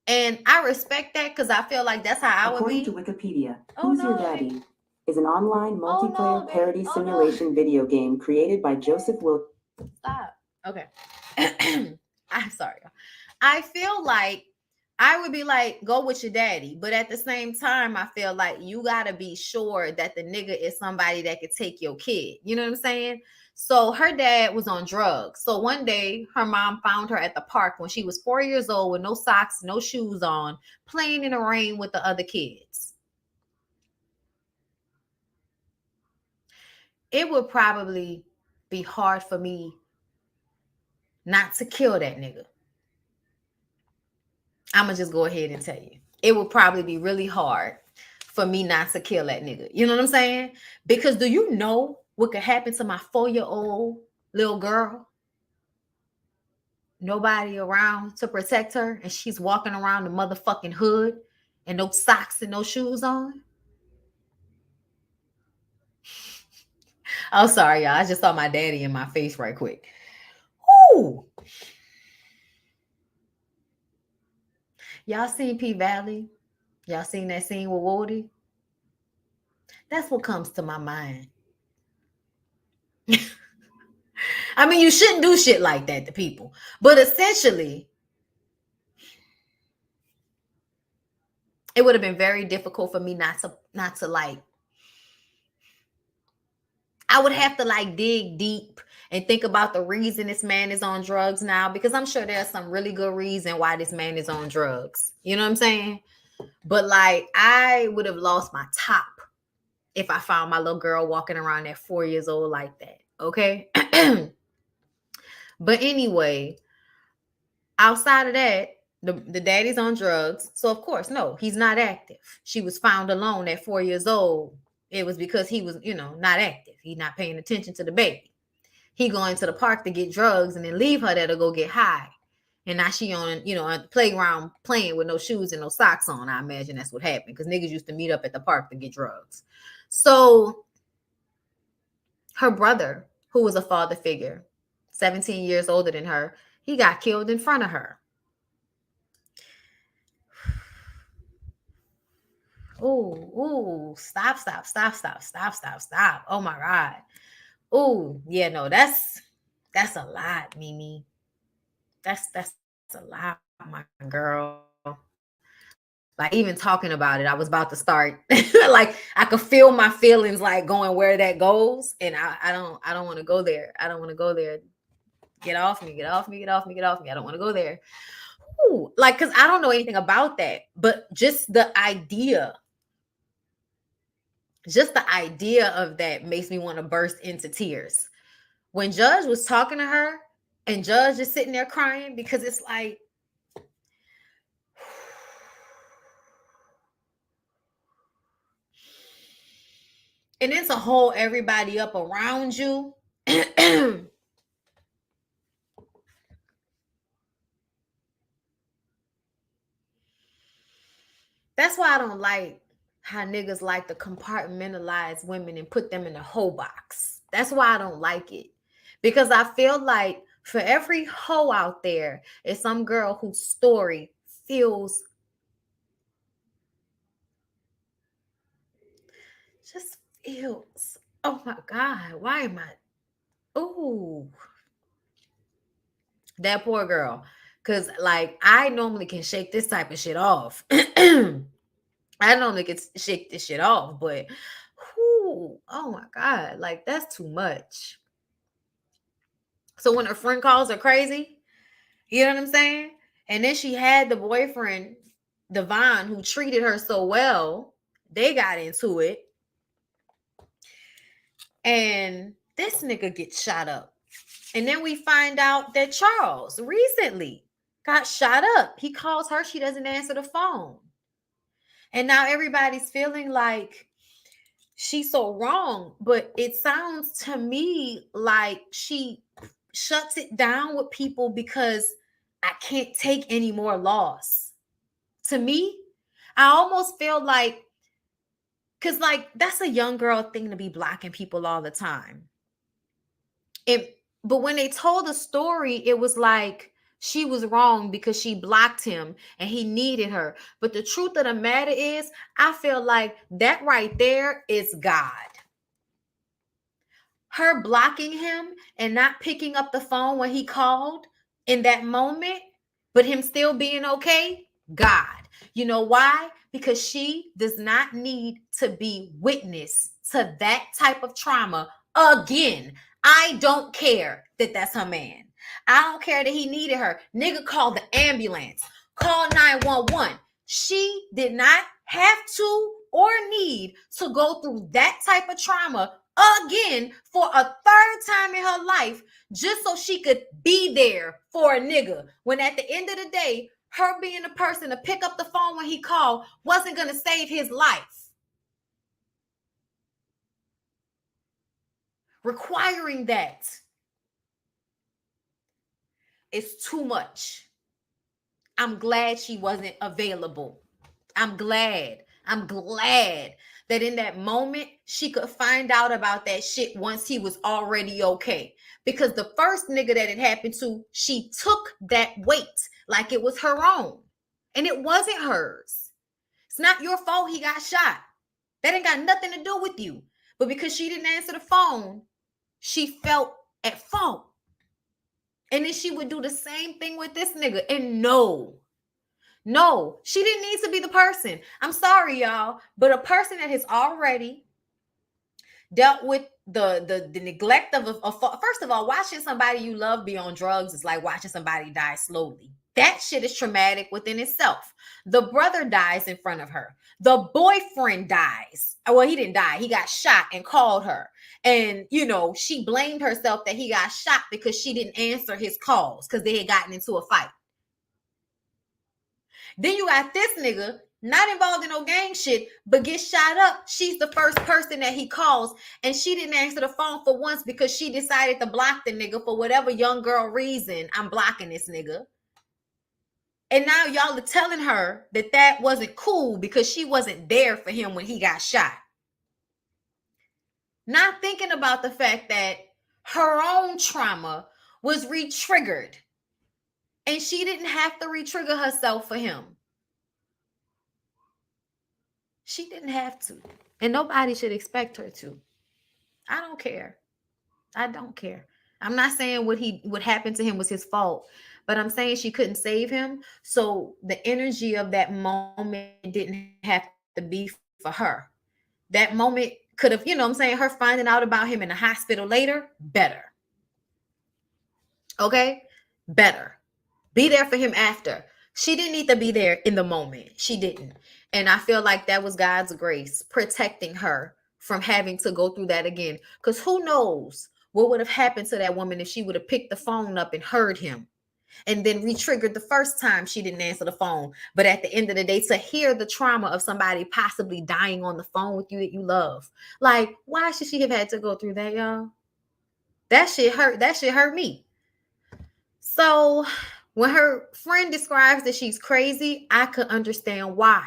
And I respect that because I feel like that's how I would be. According to Wikipedia, Who's Your Daddy is an online multiplayer parody simulation video game created by Joseph Will. Stop. Okay. I'm sorry. I feel like I would be like, go with your daddy. But at the same time, I feel like you got to be sure that the nigga is somebody that could take your kid. You know what I'm saying? So her dad was on drugs. So one day her mom found her at the park when she was 4 years old with no socks, no shoes on, playing in the rain with the other kids. It would probably be hard for me not to kill that nigga. I'm going to just go ahead and tell you. It would probably be really hard for me not to kill that nigga. You know what I'm saying? Because do you know what could happen to my 4-year-old little girl? Nobody around to protect her, and she's walking around the motherfucking hood and no socks and no shoes on. Oh, sorry, y'all. I just saw my daddy in my face right quick. Ooh. Y'all seen P Valley? Y'all seen that scene with Woody? That's what comes to my mind. I mean, you shouldn't do shit like that to people. But essentially, it would have been very difficult for me not to like, I would have to like dig deep and think about the reason this man is on drugs now, because I'm sure there's some really good reason why this man is on drugs. You know what I'm saying? But like, I would have lost my top if I found my little girl walking around at 4 years old like that. Okay. But anyway, outside of that, the daddy's on drugs. So of course, no, he's not active. She was found alone at 4 years old. It was because he was, not active. He's not paying attention to the baby. He going to the park to get drugs and then leave her there to go get high. And now she on, on the playground playing with no shoes and no socks on. I imagine that's what happened, because niggas used to meet up at the park to get drugs. So her brother, who was a father figure, 17 years older than her, he got killed in front of her. Ooh, stop. Oh my God. Ooh, yeah, no, that's a lot, Mimi. That's a lot, my girl. Like, even talking about it, I was about to start like, I could feel my feelings like going where that goes, and I don't want to go there. I don't want to go there. Get off me. I don't want to go there. Ooh, like, because I don't know anything about that, but just the idea of that makes me want to burst into tears. When Judge was talking to her and Judge is sitting there crying, because it's like, and it's a whole everybody up around you. That's why I don't like how niggas like to compartmentalize women and put them in a whole box. That's why I don't like it. Because I feel like For every hoe out there is some girl whose story feels just feels. Oh my God, why am I? Ooh, that poor girl. Cause like I normally can shake this type of shit off. I normally can shake this shit off, but whew, oh my God, like that's too much. So when her friend calls her crazy, you know what I'm saying? And then she had the boyfriend, Devon, who treated her so well. They got into it. And this nigga gets shot up. And then we find out that Charles recently got shot up. He calls her, she doesn't answer the phone. And now everybody's feeling like she's so wrong. But it sounds to me like she shuts it down with people because I can't take any more loss. To me, I almost feel like, because like that's a young girl thing to be blocking people all the time. But when they told the story, it was like she was wrong because she blocked him and he needed her. But the truth of the matter is, I feel like that right there is God. Her blocking him and not picking up the phone when he called in that moment, but him still being okay, God. You know why? Because she does not need to be witness to that type of trauma again. I don't care that that's her man. I don't care that he needed her. Nigga called the ambulance. Call 911. She did not have to or need to go through that type of trauma again for a third time in her life just so she could be there for a nigga. When at the end of the day, her being the person to pick up the phone when he called wasn't going to save his life. Requiring that is too much. I'm glad she wasn't available. I'm glad that in that moment she could find out about that shit once he was already okay. Because the first nigga that it happened to, she took that weight like it was her own. And it wasn't hers. It's not your fault he got shot. That ain't got nothing to do with you. But because she didn't answer the phone, she felt at fault. And then she would do the same thing with this nigga. And no, she didn't need to be the person. I'm sorry, y'all, but a person that has already dealt with the neglect of first of all, watching somebody you love be on drugs is like watching somebody die slowly. That shit is traumatic within itself. The brother dies in front of her. The boyfriend dies. Well, he didn't die. He got shot and called her. And, you know, she blamed herself that he got shot because she didn't answer his calls because they had gotten into a fight. Then you got this nigga not involved in no gang shit, but gets shot up. She's the first person that he calls, and she didn't answer the phone for once because she decided to block the nigga for whatever young girl reason. I'm blocking this nigga. And now y'all are telling her that that wasn't cool because she wasn't there for him when he got shot. Not thinking about the fact that her own trauma was re-triggered. And she didn't have to re-trigger herself for him. She didn't have to. And nobody should expect her to. I don't care. I don't care. I'm not saying what happened to him was his fault, but I'm saying she couldn't save him. So the energy of that moment didn't have to be for her. That moment could have, you know what I'm saying, her finding out about him in the hospital later, better. Okay? Better. Be there for him after. She didn't need to be there in the moment. She didn't. And I feel like that was God's grace protecting her from having to go through that again. Because who knows what would have happened to that woman if she would have picked the phone up and heard him and then re-triggered the first time she didn't answer the phone. But at the end of the day, to hear the trauma of somebody possibly dying on the phone with you that you love. Like, why should she have had to go through that, y'all? That shit hurt. That shit hurt me. So when her friend describes that she's crazy, I could understand why.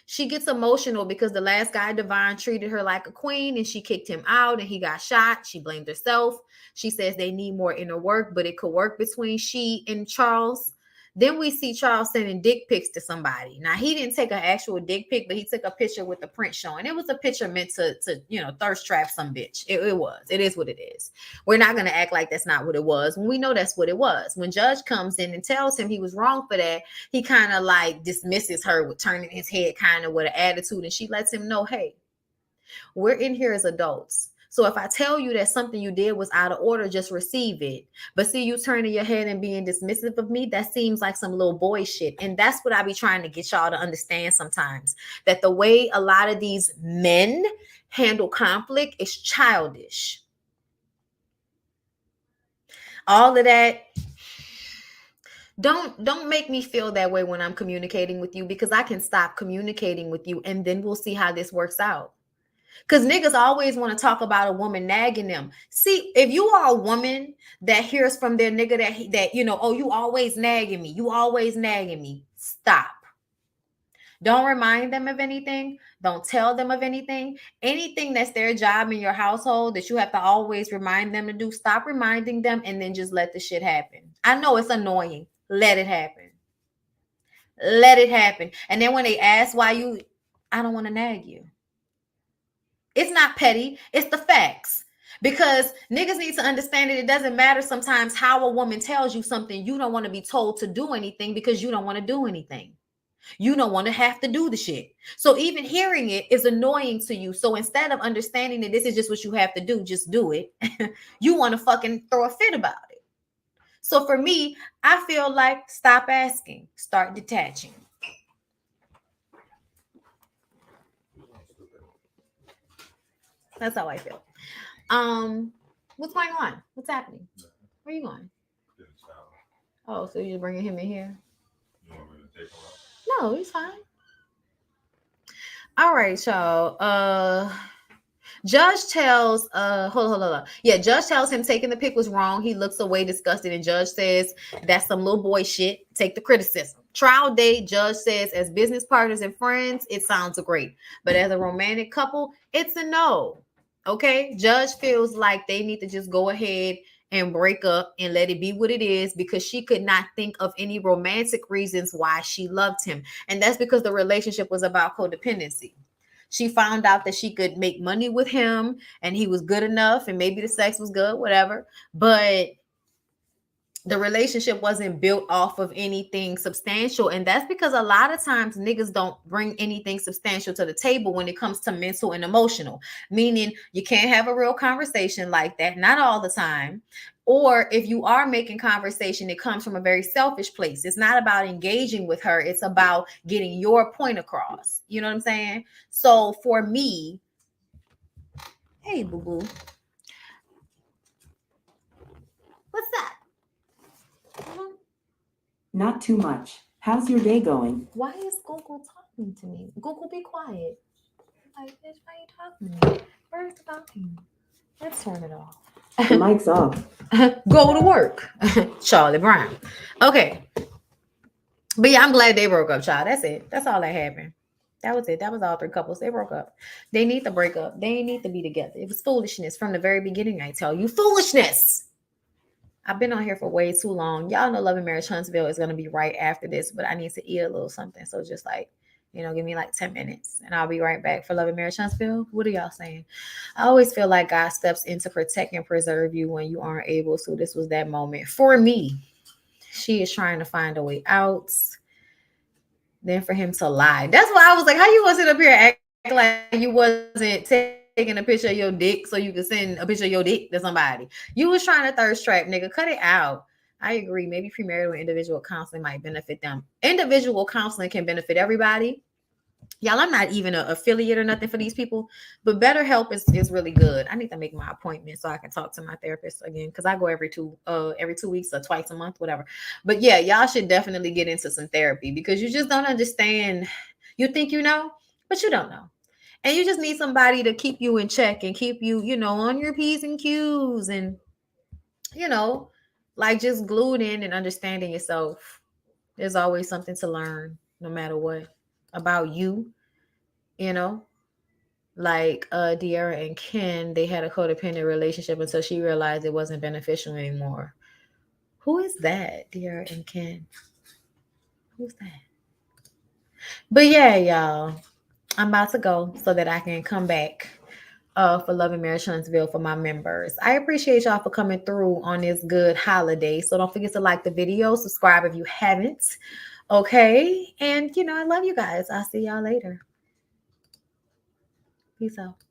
She gets emotional because the last guy, Divine, treated her like a queen and she kicked him out and he got shot. She blamed herself. She says they need more inner work, but it could work between she and Charles. Then we see Charles sending dick pics to somebody. Now, he didn't take an actual dick pic, but he took a picture with the print showing. It was a picture meant to thirst trap some bitch. It was. It is what it is. We're not going to act like that's not what it was when we know that's what it was. When Judge comes in and tells him he was wrong for that, he kind of like dismisses her with turning his head kind of with an attitude. And she lets him know, hey, we're in here as adults. So if I tell you that something you did was out of order, just receive it. But see, you turning your head and being dismissive of me, that seems like some little boy shit. And that's what I be trying to get y'all to understand sometimes, that the way a lot of these men handle conflict is childish. All of that. Don't make me feel that way when I'm communicating with you, because I can stop communicating with you and then we'll see how this works out. Because niggas always want to talk about a woman nagging them. See, if you are a woman that hears from their nigga that oh, you always nagging me. You always nagging me. Stop. Don't remind them of anything. Don't tell them of anything. Anything that's their job in your household that you have to always remind them to do, stop reminding them and then just let the shit happen. I know it's annoying. Let it happen. Let it happen. And then when they ask why I don't want to nag you. It's not petty. It's the facts. Because niggas need to understand that it doesn't matter sometimes how a woman tells you something. You don't want to be told to do anything because you don't want to do anything. You don't want to have to do the shit. So even hearing it is annoying to you. So instead of understanding that this is just what you have to do, just do it. You want to fucking throw a fit about it. So for me, I feel like stop asking, start detaching. That's how I feel. What's going on? What's happening? Where are you going? Oh, so you're bringing him in here? You want me to take him out? No, he's fine. All right, y'all. Judge tells hold on. Yeah, Judge tells him taking the pic was wrong. He looks away disgusted, and Judge says that's some little boy shit. Take the criticism. Trial date, Judge says as business partners and friends, it sounds great. But as a romantic couple, it's a no. Okay, Judge feels like they need to just go ahead and break up and let it be what it is, because she could not think of any romantic reasons why she loved him. And that's because the relationship was about codependency. She found out that she could make money with him and he was good enough and maybe the sex was good, whatever. But the relationship wasn't built off of anything substantial. And that's because a lot of times niggas don't bring anything substantial to the table when it comes to mental and emotional, meaning you can't have a real conversation like that. Not all the time. Or if you are making conversation, it comes from a very selfish place. It's not about engaging with her. It's about getting your point across. You know what I'm saying? So for me, hey, boo-boo. What's that? Not too much. How's your day going? Why is Google talking to me? Google, be quiet. Like, bitch, why are you talking to me? Where's the talking? Let's turn it off. The mic's off. Go to work. Charlie Brown. Okay. But yeah, I'm glad they broke up, child. That's it. That's all that happened. That was it. That was all three couples. They broke up. They need to break up. They need to be together. It was foolishness from the very beginning. I tell you, foolishness. I've been on here for way too long. Y'all know Love and Marriage Huntsville is going to be right after this, but I need to eat a little something. So just like, give me like 10 minutes and I'll be right back for Love and Marriage Huntsville. What are y'all saying? I always feel like God steps in to protect and preserve you when you aren't able. So this was that moment for me. She is trying to find a way out. Then for him to lie. That's why I was like, how you want to sit up here and act like you wasn't taking a picture of your dick so you could send a picture of your dick to somebody? You was trying to thirst trap, nigga. Cut it out. I agree. Maybe premarital and individual counseling might benefit them. Individual counseling can benefit everybody. Y'all, I'm not even an affiliate or nothing for these people, but BetterHelp is really good. I need to make my appointment so I can talk to my therapist again, because I go every 2 weeks or twice a month, whatever. But yeah, y'all should definitely get into some therapy, because you just don't understand. You think you know, but you don't know. And you just need somebody to keep you in check and keep you, on your P's and Q's and, like just glued in and understanding yourself. There's always something to learn, no matter what, about you, you know, like De'Ara and Ken, they had a codependent relationship until she realized it wasn't beneficial anymore. Who is that? De'Ara and Ken. Who's that? But yeah, y'all, I'm about to go so that I can come back for Love and Marriage Huntsville for my members. I appreciate y'all for coming through on this good holiday. So don't forget to like the video, subscribe if you haven't. Okay. And, I love you guys. I'll see y'all later. Peace out.